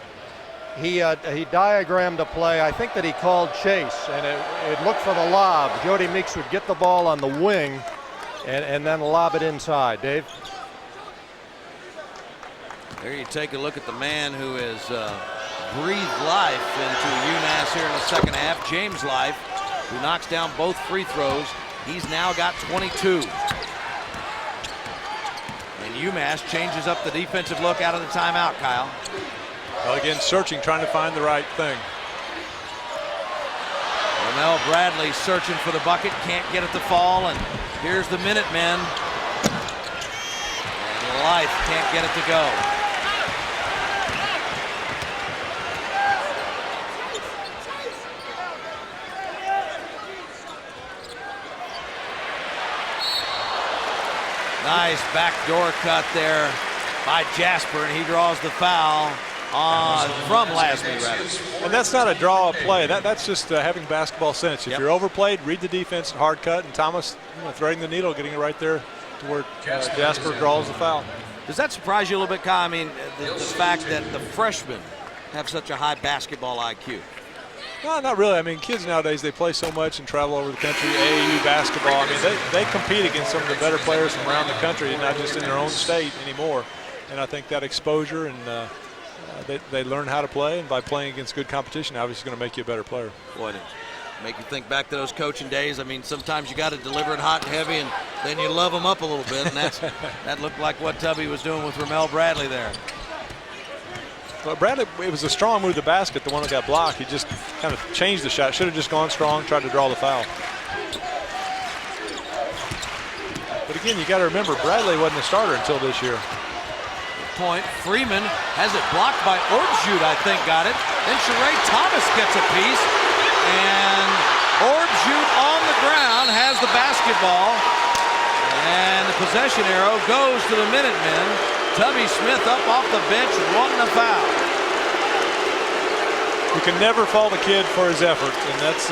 he diagrammed a play. I think that he called chase, and it looked for the lob. Jody Meeks would get the ball on the wing and then lob it inside. Dave? There you take a look at the man who has breathed life into Umass here in the second half, James Life, who knocks down both free throws. He's now got 22. And UMass changes up the defensive look out of the timeout, Kyle. Well, again, searching, trying to find the right thing. Ramel Bradley searching for the bucket, can't get it to fall, and here's the Minutemen. And Life can't get it to go. Nice backdoor cut there by Jasper, and he draws the foul from Lasby, rather. And that's not a draw play. That's just having basketball sense. If you're overplayed, read the defense, hard cut, and Thomas threading the needle, getting it right there to where Jasper draws the foul. Does that surprise you a little bit, Kyle? I mean, the fact that the freshmen have such a high basketball IQ. No, not really. I mean, kids nowadays, they play so much and travel over the country, AAU basketball. I mean, they compete against some of the better players from around the country and not just in their own state anymore. And I think that exposure and they learn how to play, and by playing against good competition, obviously it's going to make you a better player. Boy, it make you think back to those coaching days. I mean, sometimes you got to deliver it hot and heavy, and then you love them up a little bit, and that looked like what Tubby was doing with Ramel Bradley there. Well, Bradley, it was a strong move to the basket, the one that got blocked. He just kind of changed the shot. Should have just gone strong, tried to draw the foul. But again, you got to remember, Bradley wasn't a starter until this year. Good point. Freeman has it blocked by Orbjut, I think, got it. Then Sheree Thomas gets a piece, and Orbjut on the ground has the basketball, and the possession arrow goes to the Minutemen. Tubby Smith up off the bench, wanting a foul. You can never fault a kid for his effort, and that's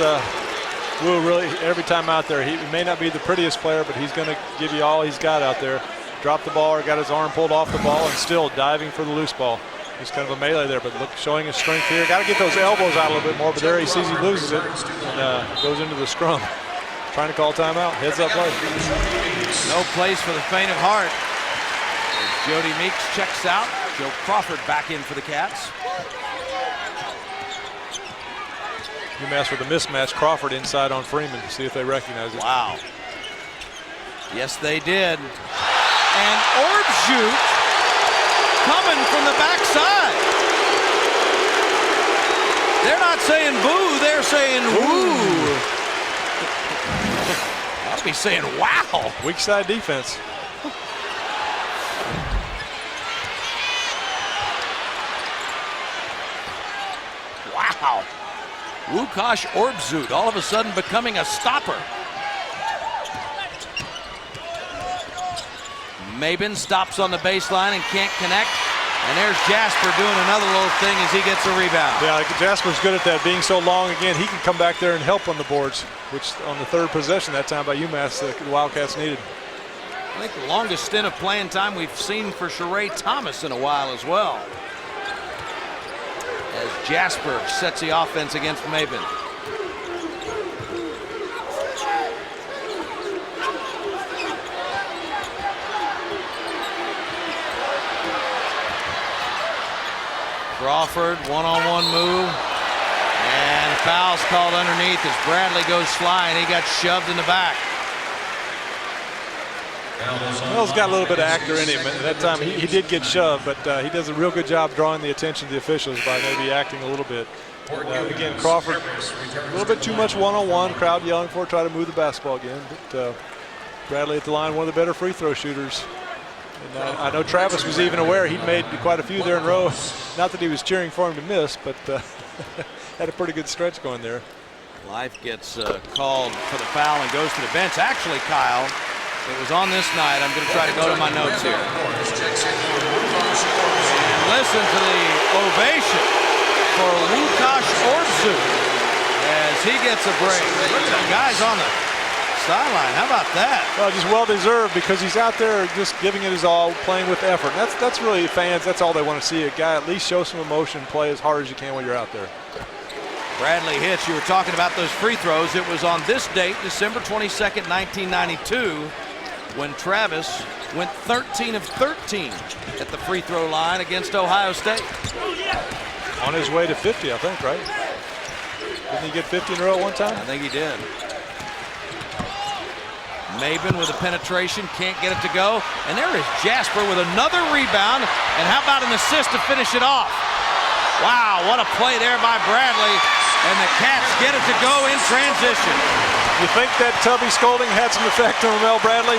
Will really every time out there. He may not be the prettiest player, but he's going to give you all he's got out there. Dropped the ball or got his arm pulled off the ball and still diving for the loose ball. Just kind of a melee there, but look, showing his strength here. Got to get those elbows out a little bit more, but there he sees he loses it and goes into the scrum. Trying to call timeout. Heads up play. No place for the faint of heart. Jody Meeks checks out, Joe Crawford back in for the Cats. Umass with a mismatch. Crawford inside on Freeman. See if they recognize it. Wow. Yes, they did. And Orbjut coming from the backside. They're not saying boo, they're saying woo. I'll be saying wow. Weak side defense. Wow. Łukasz Orbjut all of a sudden becoming a stopper. Mabin stops on the baseline and can't connect. And there's Jasper doing another little thing as he gets a rebound. Yeah, Jasper's good at that, being so long. Again, he can come back there and help on the boards, which on the third possession that time by UMass, the Wildcats needed. I think the longest stint of playing time we've seen for Sheree Thomas in a while as well. As Jasper sets the offense against Mabin. Crawford, one-on-one move. And foul's called underneath as Bradley goes flying. He got shoved in the back. Mill's got a little bit of actor in him. At that time, he did get shoved, but he does a real good job drawing the attention of the officials by maybe acting a little bit. Again, Crawford, a little bit too much one-on-one. Crowd yelling for it, try to move the basketball again. But Bradley at the line, one of the better free throw shooters. And I know Travis was even aware he'd made quite a few there in a row. Not that he was cheering for him to miss, but had a pretty good stretch going there. Life gets called for the foul and goes to the bench. Actually, Kyle, it was on this night. I'm going to try to go to my notes here. And listen to the ovation for Łukasz Orbjut as he gets a break. Look at the guys on the sideline. How about that? Well, just well-deserved because he's out there just giving it his all, playing with effort. That's really fans. That's all they want to see. A guy at least show some emotion, play as hard as you can when you're out there. Bradley hits. You were talking about those free throws. It was on this date, December 22nd, 1992, when Travis went 13 of 13 at the free throw line against Ohio State. On his way to 50, I think, right? Didn't he get 50 in a row one time? I think he did. Mabin with a penetration, can't get it to go. And there is Jasper with another rebound. And how about an assist to finish it off? Wow, what a play there by Bradley. And the Cats get it to go in transition. You think that Tubby scolding had some effect on Ramel Bradley?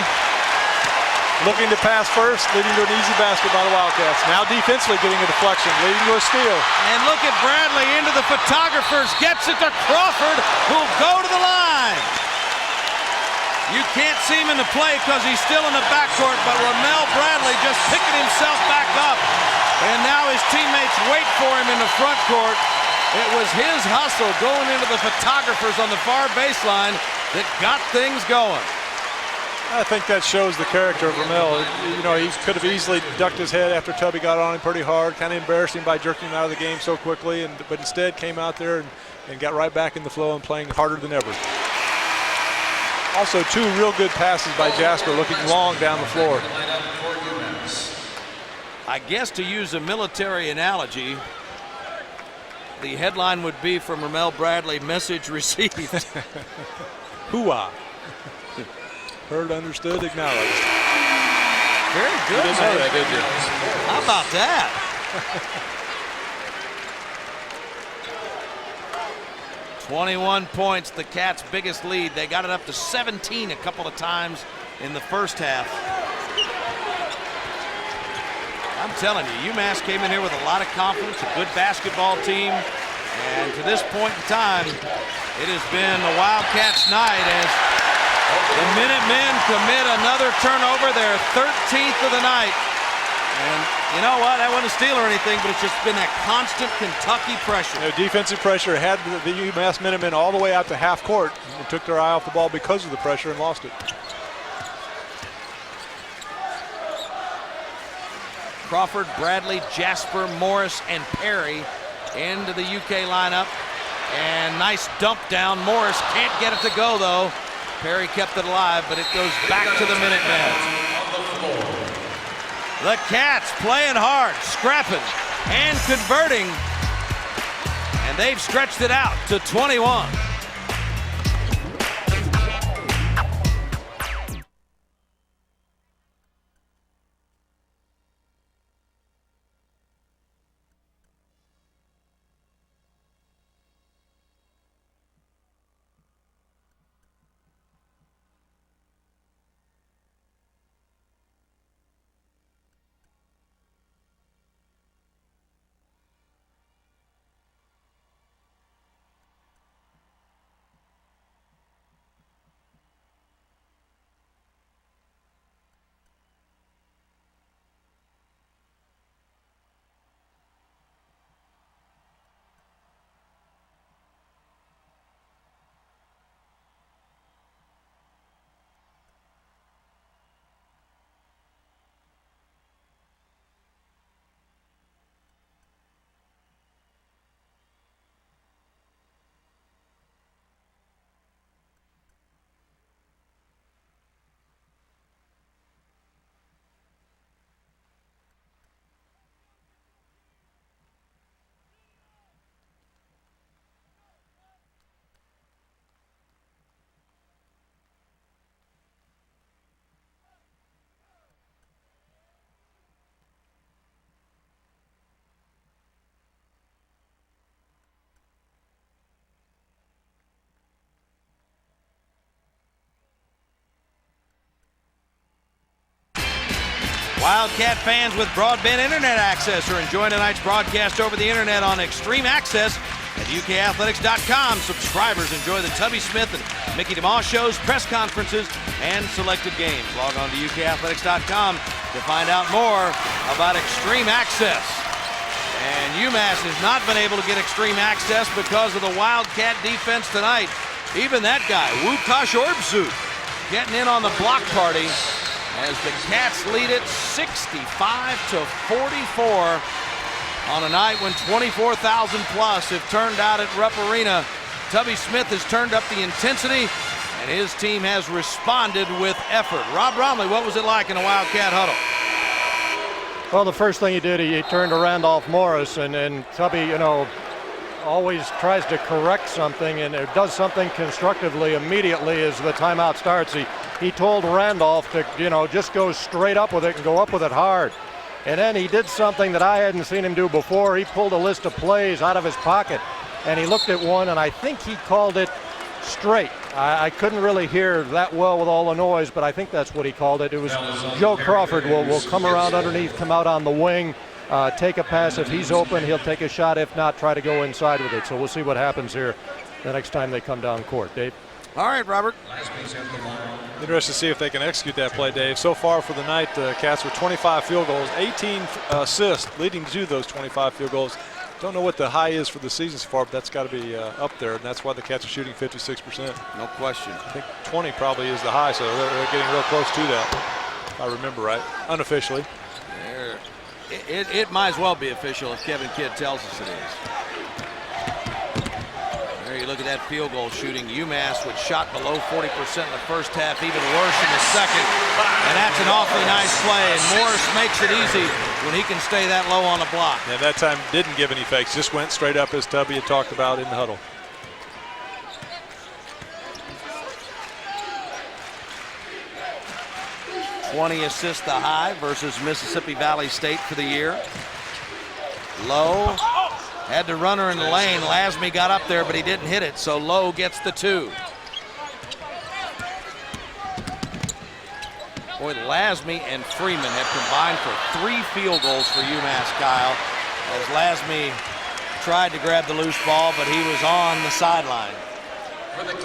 Looking to pass first, leading to an easy basket by the Wildcats. Now defensively getting a deflection, leading to a steal. And look at Bradley into the photographers, gets it to Crawford, who'll go to the line. You can't see him in the play because he's still in the backcourt, but Ramel Bradley just picking himself back up. And now his teammates wait for him in the front court. It was his hustle going into the photographers on the far baseline that got things going. I think that shows the character of Ramel. You know, he could have easily ducked his head after Tubby got on him pretty hard, kind of embarrassed him by jerking him out of the game so quickly, but instead came out there and got right back in the flow and playing harder than ever. Also, two real good passes by Jasper, looking long down the floor. I guess to use a military analogy, the headline would be from Ramel Bradley, message received. Hooah. Heard, understood, acknowledged. Very good. You didn't know that, did you? How about that? 21 points, the Cats' biggest lead. They got it up to 17 a couple of times in the first half. I'm telling you, UMass came in here with a lot of confidence, a good basketball team. And to this point in time, it has been the Wildcats' night as the Minutemen commit another turnover, their 13th of the night. And you know what? That wasn't a steal or anything, but it's just been that constant Kentucky pressure. Defensive pressure had the UMass Minutemen all the way out to half court and took their eye off the ball because of the pressure and lost it. Crawford, Bradley, Jasper, Morris, and Perry into the UK lineup. And nice dump down. Morris can't get it to go, though. Perry kept it alive, but it goes back to the Minutemen. The Cats playing hard, scrapping, and converting. And they've stretched it out to 21. Wildcat fans with broadband internet access are enjoying tonight's broadcast over the internet on Extreme Access at UKathletics.com. Subscribers enjoy the Tubby Smith and Mickey DeMoss shows, press conferences, and selected games. Log on to UKathletics.com to find out more about Extreme Access. And Umass has not been able to get Extreme Access because of the Wildcat defense tonight. Even that guy, Wukash Orbzu, getting in on the block party as the Cats lead it 65-44 on a night when 24,000 plus have turned out at Rupp Arena. Tubby Smith has turned up the intensity, and his team has responded with effort. Rob Bromley, what was it like in a Wildcat huddle? Well, the first thing he did, he turned to Randolph Morris, and Tubby, you know, always tries to correct something and does something constructively immediately as the timeout starts. He told Randolph to, you know, just go straight up with it and go up with it hard. And then he did something that I hadn't seen him do before. He pulled a list of plays out of his pocket, and he looked at one, and I think he called it straight. I couldn't really hear that well with all the noise, but I think that's what he called it. It was Joe Crawford will come around underneath, come out on the wing, take a pass. If he's open, he'll take a shot. If not, try to go inside with it. So we'll see what happens here the next time they come down court. Dave? All right, Robert. Interested to see if they can execute that play, Dave. So far for the night, the Cats with 25 field goals, 18 assists leading to those 25 field goals. Don't know what the high is for the season so far, but that's got to be up there, and that's why the Cats are shooting 56%. No question. I think 20 probably is the high, so they're getting real close to that, if I remember right, unofficially. It might as well be official if Kevin Kidd tells us it is. There you look at that field goal shooting. Umass, which shot below 40% in the first half, even worse in the second. And that's an awfully nice play. And Morris makes it easy when he can stay that low on the block. Yeah, that time didn't give any fakes, just went straight up as Tubby had talked about in the huddle. .20 assists the high versus Mississippi Valley State for the year. Lowe had the runner in the lane. Lasme got up there, but he didn't hit it, so Lowe gets the 2. Boy, Lasme and Freeman have combined for 3 field goals for UMass, Kyle, as Lasme tried to grab the loose ball, but he was on the sideline.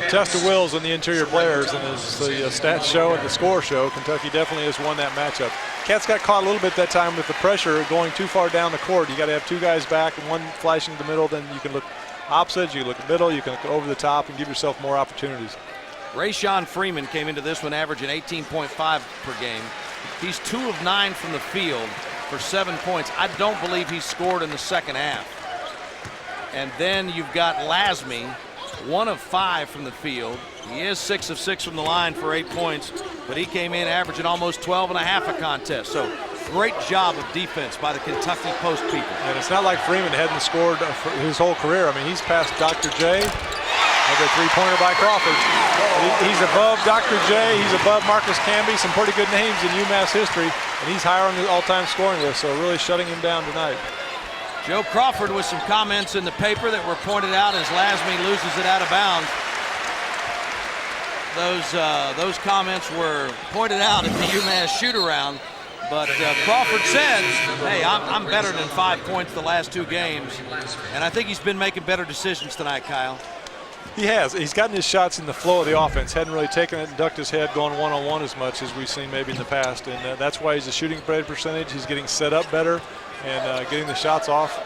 Test of wills in the interior players, and as the stats show and the score show, Kentucky definitely has won that matchup. Cats got caught a little bit that time with the pressure going too far down the court. You got to have 2 guys back and one flashing to the middle, then you can look opposite, you look middle, you can look over the top and give yourself more opportunities. Rayshawn Freeman came into this one averaging 18.5 per game. He's 2 of 9 from the field for 7 points. I don't believe he scored in the second half. And then you've got Lasme, 1 of 5 from the field. He is 6 of 6 from the line for 8 points, but he came in averaging almost 12 and a half a contest. So great job of defense by the Kentucky Post people. And it's not like Freeman hadn't scored for his whole career. I mean, he's passed Dr. J. Another three-pointer by Crawford. He's above Dr. J. He's above Marcus Camby. Some pretty good names in UMass history. And he's higher on the all-time scoring list, so really shutting him down tonight. Joe Crawford with some comments in the paper that were pointed out as Lasme loses it out of bounds. Those comments were pointed out at the UMass shoot-around. But Crawford says, hey, I'm better than 5 points the last 2 games. And I think he's been making better decisions tonight, Kyle. He has. He's gotten his shots in the flow of the offense. Hadn't really taken it and ducked his head going one-on-one as much as we've seen maybe in the past. And that's why he's a shooting percentage. He's getting set up better and getting the shots off.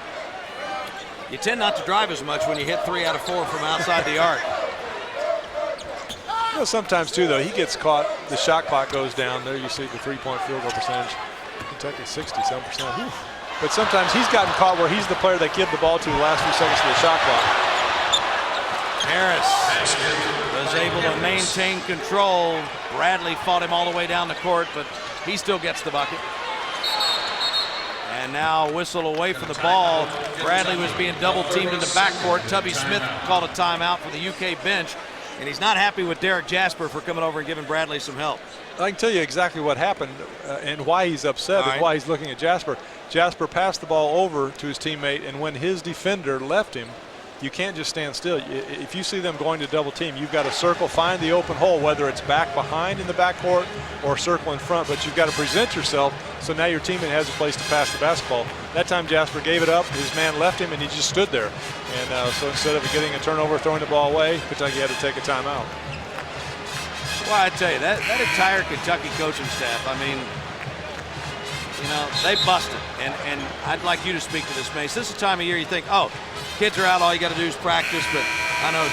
You tend not to drive as much when you hit 3 out of 4 from outside the arc. You know, sometimes too, though, he gets caught. The shot clock goes down. There you see the three-point field goal percentage. Kentucky 60-some%. But sometimes he's gotten caught where he's the player that give the ball to the last few seconds of the shot clock. Harris was able to maintain control. Bradley fought him all the way down the court, but he still gets the bucket. And now whistle away from the ball. Bradley was being double teamed in the backcourt. Tubby Smith called a timeout for the UK bench, and he's not happy with Derek Jasper for coming over and giving Bradley some help. I can tell you exactly what happened and why he's upset and why he's looking at Jasper. Jasper passed the ball over to his teammate, and when his defender left him, you can't just stand still. If you see them going to double team, you've got to circle, find the open hole, whether it's back behind in the backcourt or circle in front, but you've got to present yourself so now your teammate has a place to pass the basketball. That time Jasper gave it up, his man left him, and he just stood there. And so instead of getting a turnover, throwing the ball away, Kentucky had to take a timeout. Well, I tell you, that entire Kentucky coaching staff, I mean, you know, they busted. And I'd like you to speak to this, Mace. This is the time of year you think, oh, kids are out, all you got to do is practice. But I know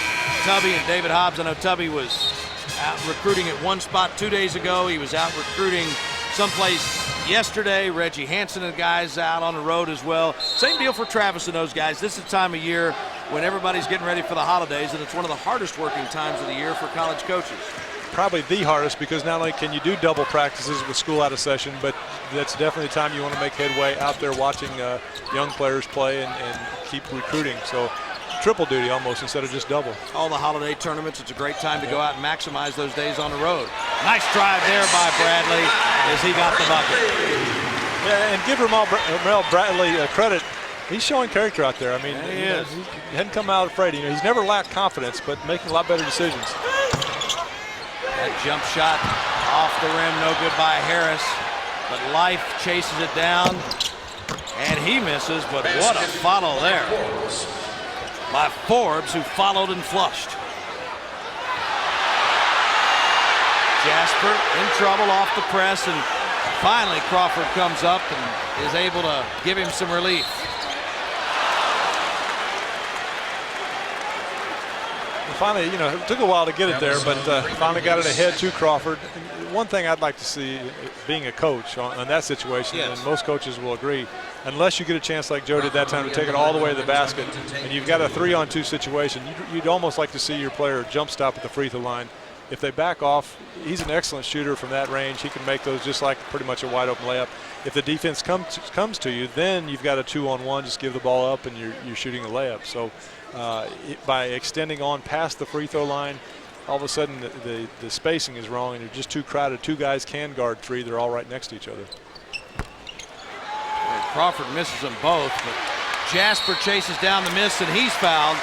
Tubby and David Hobbs, I know Tubby was out recruiting at one spot 2 days ago. He was out recruiting someplace yesterday. Reggie Hansen and guys out on the road as well. Same deal for Travis and those guys. This is the time of year when everybody's getting ready for the holidays, and it's one of the hardest working times of the year for college coaches. Probably the hardest, because not only can you do double practices with school out of session, but that's definitely a time you want to make headway out there watching young players play and keep recruiting. So triple duty almost instead of just double. All the holiday tournaments, it's a great time to go out and maximize those days on the road. Nice drive there by Bradley as he got the bucket. Yeah, and give Ramel Bradley credit. He's showing character out there. I mean, yeah, he hadn't come out afraid. You know, he's never lacked confidence, but making a lot better decisions. That jump shot off the rim, no good by Harris, but Life chases it down, and he misses, but what a follow there by Forbes, who followed and flushed. Jasper in trouble off the press, and finally Crawford comes up and is able to give him some relief. Finally, you know, it took a while to get it there, but finally got it ahead to Crawford. One thing I'd like to see, being a coach on that situation, and most coaches will agree, unless you get a chance like Joe did that time to take it all the way to the basket, and you've got a 3-on-2 situation, you'd almost like to see your player jump stop at the free throw line. If they back off, he's an excellent shooter from that range. He can make those just like pretty much a wide open layup. If the defense comes to you, then you've got a 2-on-1, just give the ball up and you're shooting a layup. So by extending on past the free throw line, all of a sudden the spacing is wrong and you're just too crowded. Two guys can guard three. They're all right next to each other. Crawford misses them both, but Jasper chases down the miss and he's fouled.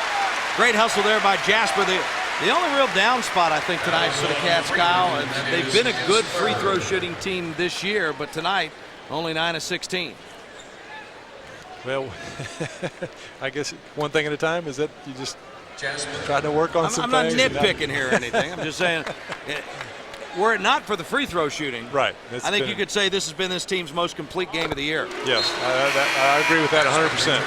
Great hustle there by Jasper. The only real down spot, I think, tonight for the Cats, Kyle, and they've been a good free throw shooting team this year, but tonight only 9 of 16. Well, I guess one thing at a time is that you just try to work on some things. I'm not nitpicking here or anything. I'm just saying, were it not for the free throw shooting, right? I think you could say this has been this team's most complete game of the year. Yes, I agree with that 100%.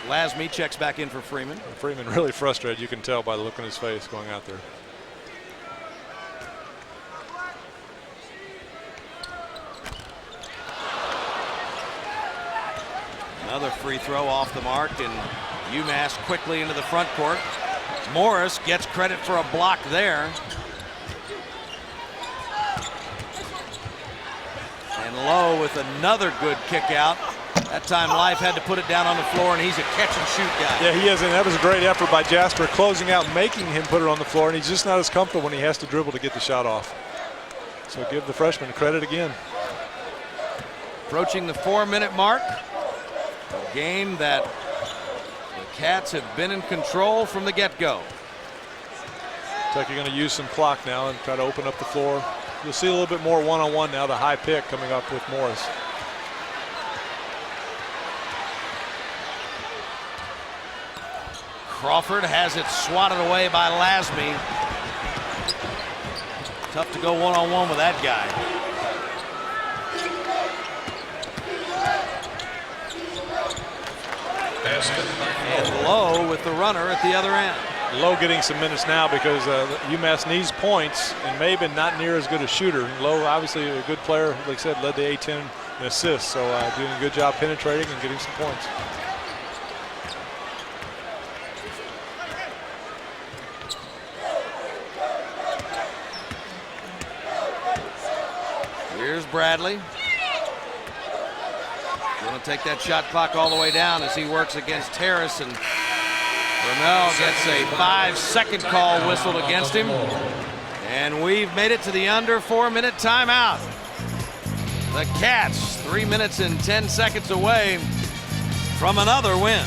Lasme checks back in for Freeman. Freeman really frustrated. You can tell by the look on his face going out there. Another free throw off the mark, and UMass quickly into the front court. Morris gets credit for a block there. And Lowe with another good kick out. That time Life had to put it down on the floor, and he's a catch and shoot guy. Yeah, he is, and that was a great effort by Jasper, closing out, making him put it on the floor, and he's just not as comfortable when he has to dribble to get the shot off. So give the freshman credit again. Approaching the 4-minute mark. A game that the Cats have been in control from the get-go. Kentucky going to use some clock now and try to open up the floor. You'll see a little bit more one-on-one now, the high pick coming up with Morris. Crawford has it swatted away by Lasme. Tough to go one-on-one with that guy. And Lowe with the runner at the other end. Lowe getting some minutes now because UMass needs points and may have been not near as good a shooter. Lowe, obviously a good player, like I said, led the A-10 in assists, so doing a good job penetrating and getting some points. Here's Bradley. Going to take that shot clock all the way down as he works against Harris, and Ramel gets a 5-second call whistled against him. And we've made it to the under 4-minute timeout. The Cats 3 minutes and 10 seconds away from another win.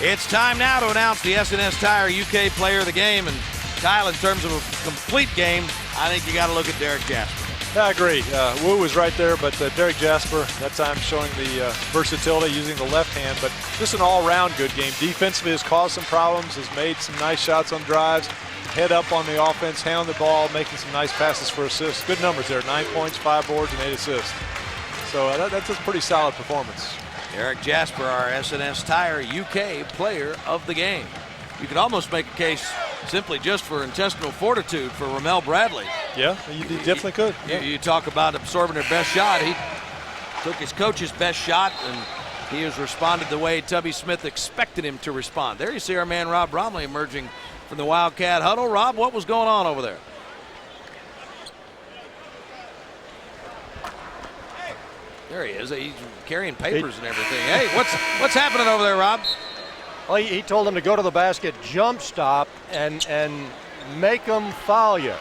It's time now to announce the S&S Tire UK Player of the Game. And Kyle, in terms of a complete game, I think you got to look at Derek Jasper. Yeah, I agree. Wu was right there, but Derek Jasper, that time showing the versatility using the left hand, but just an all-around good game. Defensively has caused some problems, has made some nice shots on drives, head up on the offense, hand on the ball, making some nice passes for assists. Good numbers there, 9 points, 5 boards, and 8 assists. So that's a pretty solid performance. Derek Jasper, our S&S Tire UK Player of the Game. You could almost make a case simply just for intestinal fortitude for Ramel Bradley. Yeah, you definitely could. Yeah. You talk about absorbing their best shot. He took his coach's best shot, and he has responded the way Tubby Smith expected him to respond. There you see our man Rob Bromley emerging from the Wildcat huddle. Rob, what was going on over there? There he is. He's carrying papers and everything. Hey, what's happening over there, Rob? Well, he told him to go to the basket, jump stop, and make them foul you.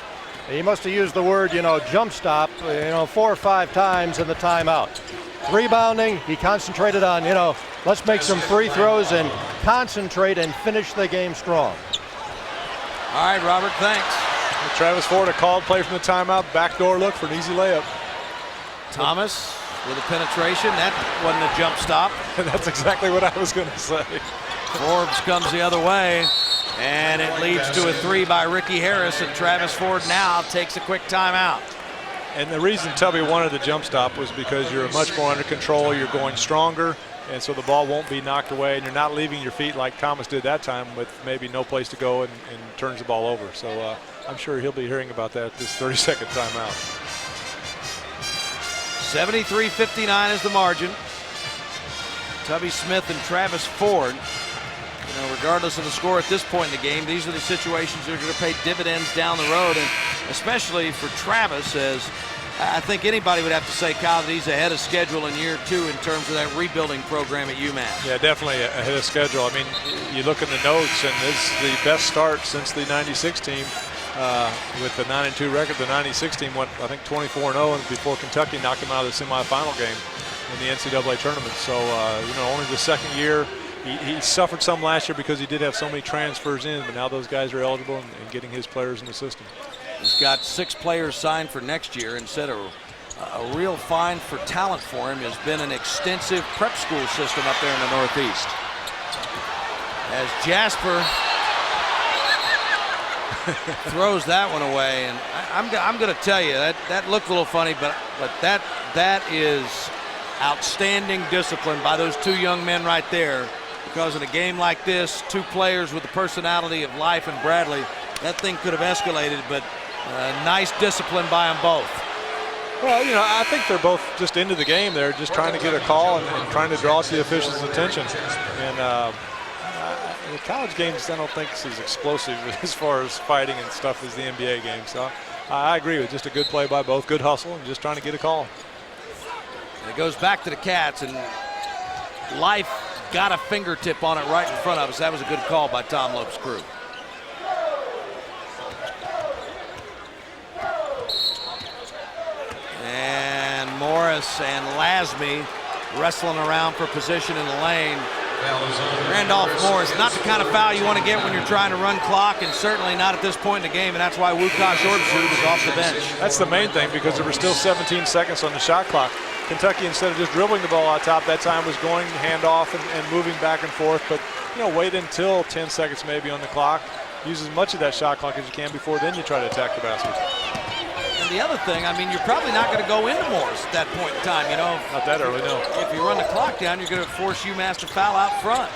He must have used the word, jump stop, 4 or 5 times in the timeout. Rebounding, he concentrated on, let's make some free throws and concentrate and finish the game strong. All right, Robert, thanks. Travis Ford, a called play from the timeout, backdoor look for an easy layup. Thomas with a penetration. That wasn't a jump stop. That's exactly what I was going to say. Forbes comes the other way, and it leads to a 3 by Ricky Harris, and Travis Ford now takes a quick timeout. And the reason Tubby wanted the jump stop was because you're much more under control, you're going stronger, and so the ball won't be knocked away, and you're not leaving your feet like Thomas did that time with maybe no place to go and turns the ball over. So I'm sure he'll be hearing about that this 30-second timeout. 73-59 is the margin. Tubby Smith and Travis Ford. Regardless of the score at this point in the game, these are the situations that are going to pay dividends down the road, and especially for Travis, as I think anybody would have to say, Kyle, that he's ahead of schedule in year 2 in terms of that rebuilding program at Umass. Yeah, definitely ahead of schedule. I mean, you look in the notes, and this is the best start since the 96 team. With the 9-2 record, the 96 team went, I think, 24-0 before Kentucky knocked them out of the semifinal game in the NCAA tournament. So, only the second year. He suffered some last year because he did have so many transfers in, but now those guys are eligible and getting his players in the system. He's got 6 players signed for next year, and said a real find for talent for him has been an extensive prep school system up there in the Northeast. As Jasper throws that one away, and I'm going to tell you that looked a little funny, but that is outstanding discipline by those 2 young men right there. Because in a game like this, 2 players with the personality of Life and Bradley, that thing could have escalated, but nice discipline by them both. Well, I think they're both just into the game. They're just trying to get a call and trying to draw the officials' attention. And the college games, I don't think is as explosive as far as fighting and stuff as the NBA game. So I agree with just a good play by both, good hustle, and just trying to get a call. And it goes back to the Cats, and Life got a fingertip on it right in front of us. That was a good call by Tom Lope's crew. And Morris and Lasme wrestling around for position in the lane. Randolph Morris, not the kind of foul you want to get when you're trying to run clock, and certainly not at this point in the game, and that's why Wukash Orbsud is off the bench. That's the main thing, because there were still 17 seconds on the shot clock. Kentucky, instead of just dribbling the ball out top, that time was going handoff and moving back and forth, but wait until 10 seconds maybe on the clock. Use as much of that shot clock as you can before then you try to attack the basket. And the other thing, I mean, you're probably not going to go into Morris at that point in time, Not that early, no. If you run the clock down, you're going to force UMass to foul out front.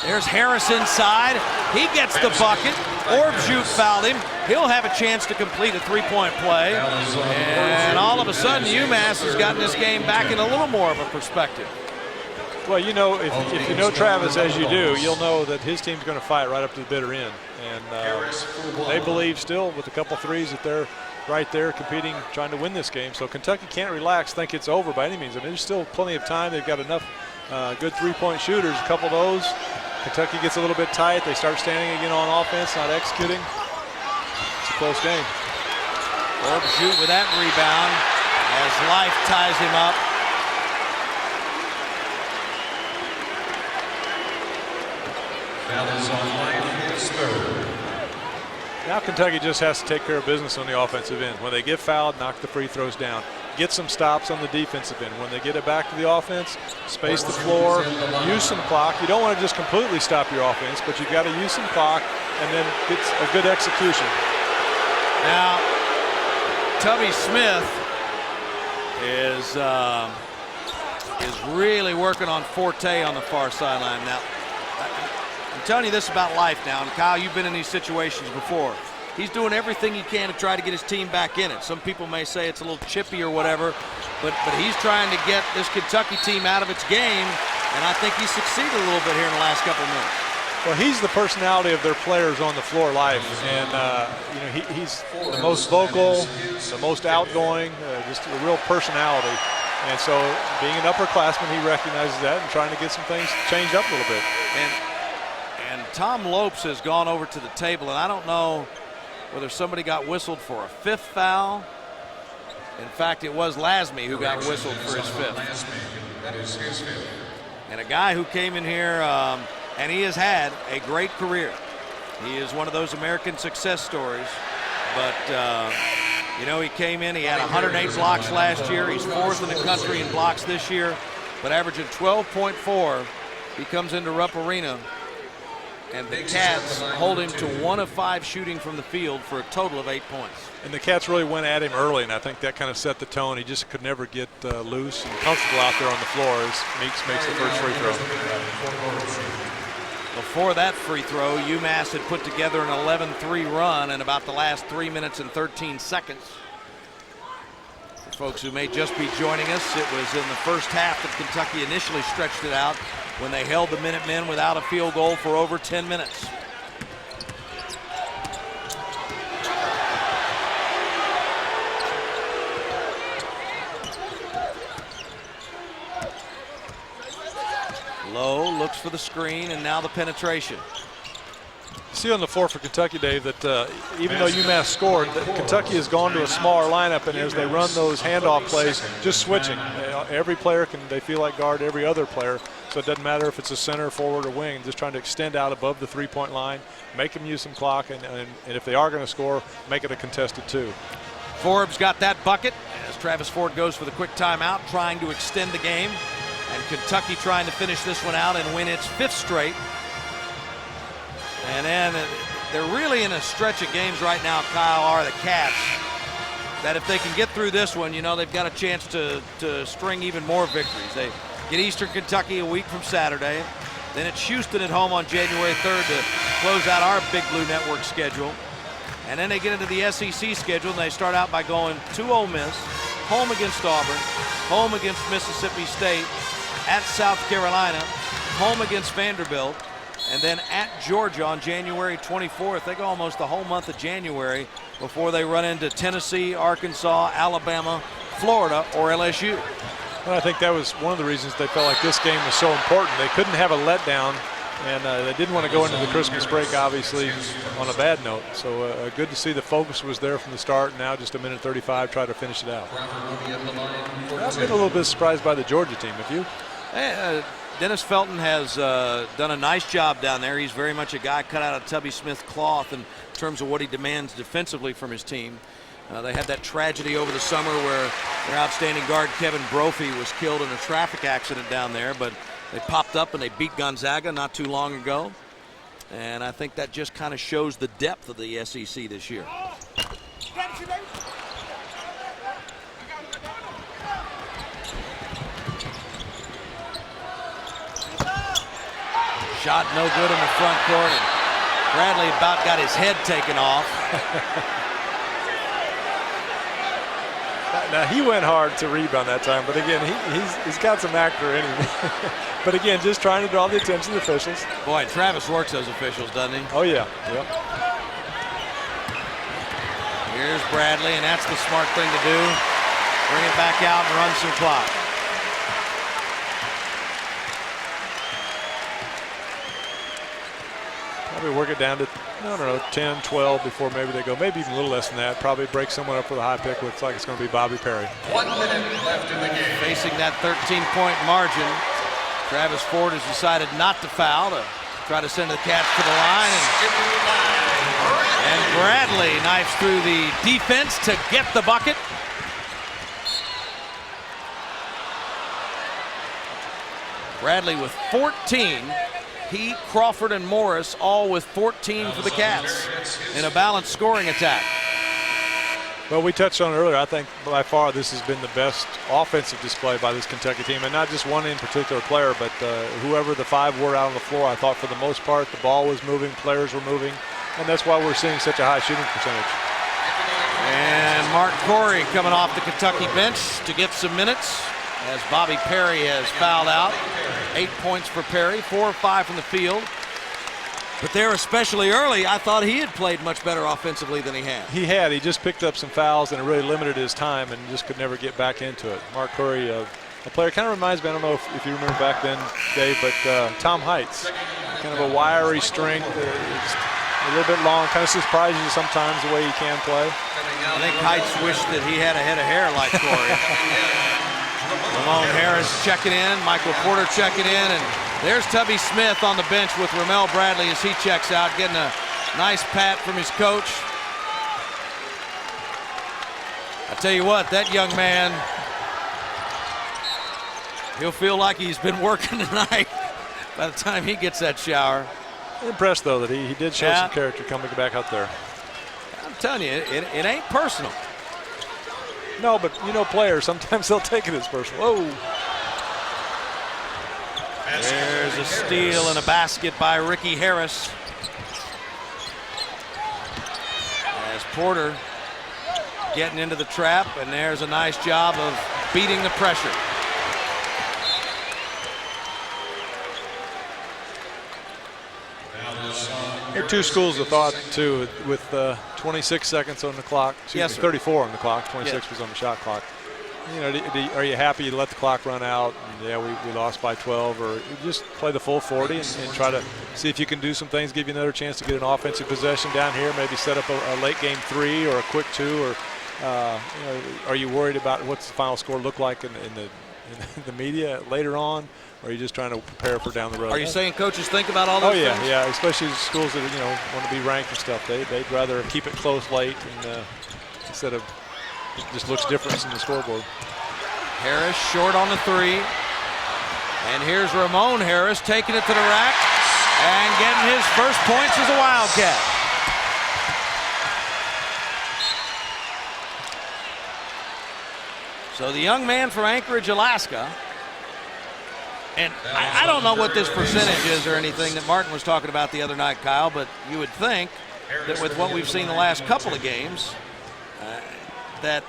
There's Harris inside. He gets the bucket. Orbsud fouled him. He'll have a chance to complete a 3-point play. And all of a sudden, UMass has gotten this game back in a little more of a perspective. Well, if you know Travis as you do, you'll know that his team's going to fight right up to the bitter end. And they believe still with a couple threes that they're right there competing, trying to win this game. So Kentucky can't relax, think it's over by any means. I mean, there's still plenty of time. They've got enough good 3-point shooters, a couple of those. Kentucky gets a little bit tight. They start standing again on offense, not executing. It's a close game. Orbsud with that rebound as Life ties him up. Foul is on Life, his 3rd. Now Kentucky just has to take care of business on the offensive end. When they get fouled, knock the free throws down. Get some stops on the defensive end. When they get it back to the offense, space the floor, use some clock. You don't want to just completely stop your offense, but you've got to use some clock and then get a good execution. Now, Tubby Smith is really working on Forte on the far sideline. Now, I'm telling you this about Life now, and Kyle, you've been in these situations before. He's doing everything he can to try to get his team back in it. Some people may say it's a little chippy or whatever, but he's trying to get this Kentucky team out of its game, and I think he succeeded a little bit here in the last couple of minutes. Well, he's the personality of their players on the floor, Life, and he's the most vocal, the most outgoing, just a real personality. And so, being an upperclassman, he recognizes that and trying to get some things changed up a little bit. And Tom Lopes has gone over to the table, and I don't know whether somebody got whistled for a 5th foul. In fact, it was Lasme who got whistled for his 5th. That is his 5th. And a guy who came in here, and he has had a great career. He is one of those American success stories. But, he came in, he had 108 blocks last year. He's 4th in the country in blocks this year, but averaging 12.4. He comes into Rupp Arena And the Cats hold him to 1 of 5 shooting from the field for a total of 8 points. And the Cats really went at him early, and I think that kind of set the tone. He just could never get loose and comfortable out there on the floor as Meeks makes the first free throw. Before that free throw, Umass had put together an 11-3 run in about the last 3 minutes and 13 seconds. For folks who may just be joining us, it was in the first half that Kentucky initially stretched it out when they held the Minutemen without a field goal for over 10 minutes. Lowe looks for the screen, and now the penetration. See on the floor for Kentucky, Dave, that even though UMass scored, that Kentucky has gone to a smaller lineup, and as they run those handoff plays, just switching. Every player can, they feel like, guard every other player, so it doesn't matter if it's a center, forward, or wing, just trying to extend out above the three-point line, make them use some clock, and if they are going to score, make it a contested 2. Forbes got that bucket as Travis Ford goes for the quick timeout, trying to extend the game. And Kentucky trying to finish this one out and win its 5th straight. And then they're really in a stretch of games right now, Kyle, are the Cats, that if they can get through this one, you know, they've got a chance to string even more victories. They get Eastern Kentucky a week from Saturday. Then it's Houston at home on January 3rd to close out our Big Blue Network schedule. And then they get into the SEC schedule, and they start out by going to Ole Miss, home against Auburn, home against Mississippi State, at South Carolina, home against Vanderbilt, and then at Georgia on January 24th. They go almost the whole month of January before they run into Tennessee, Arkansas, Alabama, Florida, or LSU. Well, I think that was one of the reasons they felt like this game was so important. They couldn't have a letdown, and they didn't want to go into the Christmas break, obviously, on a bad note. So good to see the focus was there from the start. Now just a minute 35, try to finish it out. I've been a little bit surprised by the Georgia team. Have you? Dennis Felton has done a nice job down there. He's very much a guy cut out of Tubby Smith cloth in terms of what he demands defensively from his team. They had that tragedy over the summer where their outstanding guard Kevin Brophy was killed in a traffic accident down there, but they popped up and they beat Gonzaga not too long ago. And I think that just kind of shows the depth of the SEC this year. Shot no good in the front court, and Bradley about got his head taken off. Now he went hard to rebound that time, but again, he's got some actor in him. But again, just trying to draw the attention of the officials. Boy, Travis works those officials, doesn't he? Oh yeah, yep. Here's Bradley, and that's the smart thing to do. Bring it back out and run some clock. Probably work it down to, I don't know, 10, 12 before maybe they go. Maybe even a little less than that. Probably break someone up for the high pick. Looks like it's going to be Bobby Perry. 1 minute left in the game. Facing that 13-point margin, Travis Ford has decided not to foul, to try to send the Cats to the line. And Bradley knifes through the defense to get the bucket. Bradley with 14. He, Crawford, and Morris all with 14 for the Cats in a balanced scoring attack. Well, we touched on it earlier. I think by far this has been the best offensive display by this Kentucky team, and not just one in particular player, but whoever the 5 were out on the floor. I thought for the most part the ball was moving, players were moving, and that's why we're seeing such a high shooting percentage. And Mark Corey coming off the Kentucky bench to get some minutes as Bobby Perry has fouled out. 8 points for Perry, 4 or 5 from the field. But there, especially early, I thought he had played much better offensively than he had. He had. He just picked up some fouls, and it really limited his time and just could never get back into it. Mark Curry, a player, kind of reminds me, I don't know if you remember back then, Dave, but Tom Heights. Kind of a wiry strength, a little bit long, kind of surprises you sometimes the way he can play. I think Heights wished that he had a head of hair like Corey. Ramon Harris checking in, Michael Porter checking in, and there's Tubby Smith on the bench with Ramel Bradley as he checks out, getting a nice pat from his coach. I tell you what, that young man, he'll feel like he's been working tonight by the time he gets that shower. Impressed, though, that he did show some character coming back out there. I'm telling you, it ain't personal. No, but players, sometimes they'll take it as personal. Whoa. There's a steal and a basket by Ricky Harris. As Porter getting into the trap, and there's a nice job of beating the pressure. There are two schools of thought, too, with 26 seconds on the clock. Yes, sir. 34 on the clock. 26 was on the shot clock. Are you happy to let the clock run out? And, yeah, we lost by 12, or just play the full 40 and try to see if you can do some things, give you another chance to get an offensive possession down here, maybe set up a late game 3 or a quick 2, or are you worried about what's the final score look like in the media later on? Or are you just trying to prepare for down the road? Are you saying coaches think about all those things? Yeah, especially schools that want to be ranked and stuff. They'd rather keep it close late and instead of it just looks different in the scoreboard. Harris short on the 3, and here's Ramon Harris taking it to the rack and getting his first points as a Wildcat. So the young man from Anchorage, Alaska. And I don't know what this percentage is or anything that Martin was talking about the other night, Kyle, but you would think that with what we've seen the last couple of games, that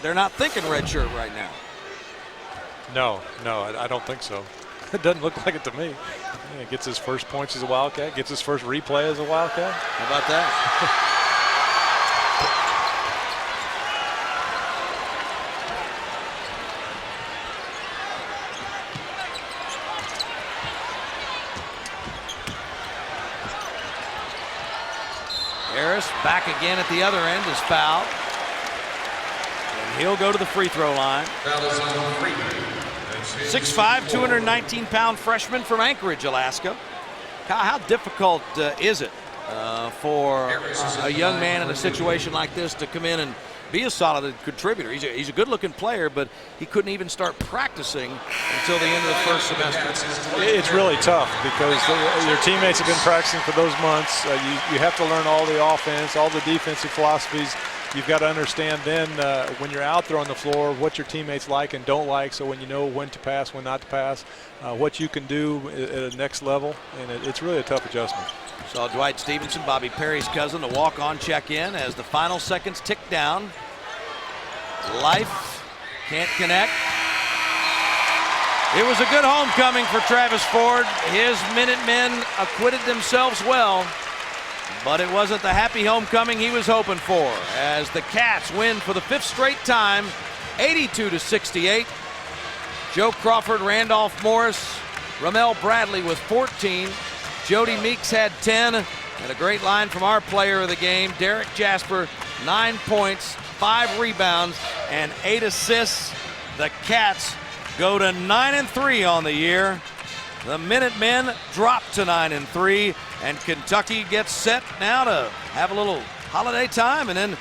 they're not thinking red shirt right now. No, I don't think so. It doesn't look like it to me. He gets his first points as a Wildcat, gets his first replay as a Wildcat. How about that? Harris back again at the other end is fouled. And he'll go to the free throw line. 6'5", 219-pound freshman from Anchorage, Alaska. How difficult is it for a young man in a situation like this to come in and be a solid contributor? He's a good-looking player, but he couldn't even start practicing until the end of the first semester. It's really tough because your teammates have been practicing for those months. You have to learn all the offense, all the defensive philosophies. You've got to understand then when you're out there on the floor what your teammates like and don't like, so when you know when to pass, when not to pass, what you can do at a next level, and it's really a tough adjustment. Saw Dwight Stevenson, Bobby Perry's cousin, the walk-on check-in as the final seconds tick down. Life can't connect. It was a good homecoming for Travis Ford. His Minutemen acquitted themselves well, but it wasn't the happy homecoming he was hoping for as the Cats win for the 5th straight time, 82-68. Joe Crawford, Randolph Morris, Ramel Bradley with 14. Jody Meeks had 10, and a great line from our player of the game, Derek Jasper, 9 points, 5 rebounds, and 8 assists. The Cats go to 9-3 on the year. The Minutemen drop to 9-3, and Kentucky gets set now to have a little holiday time and then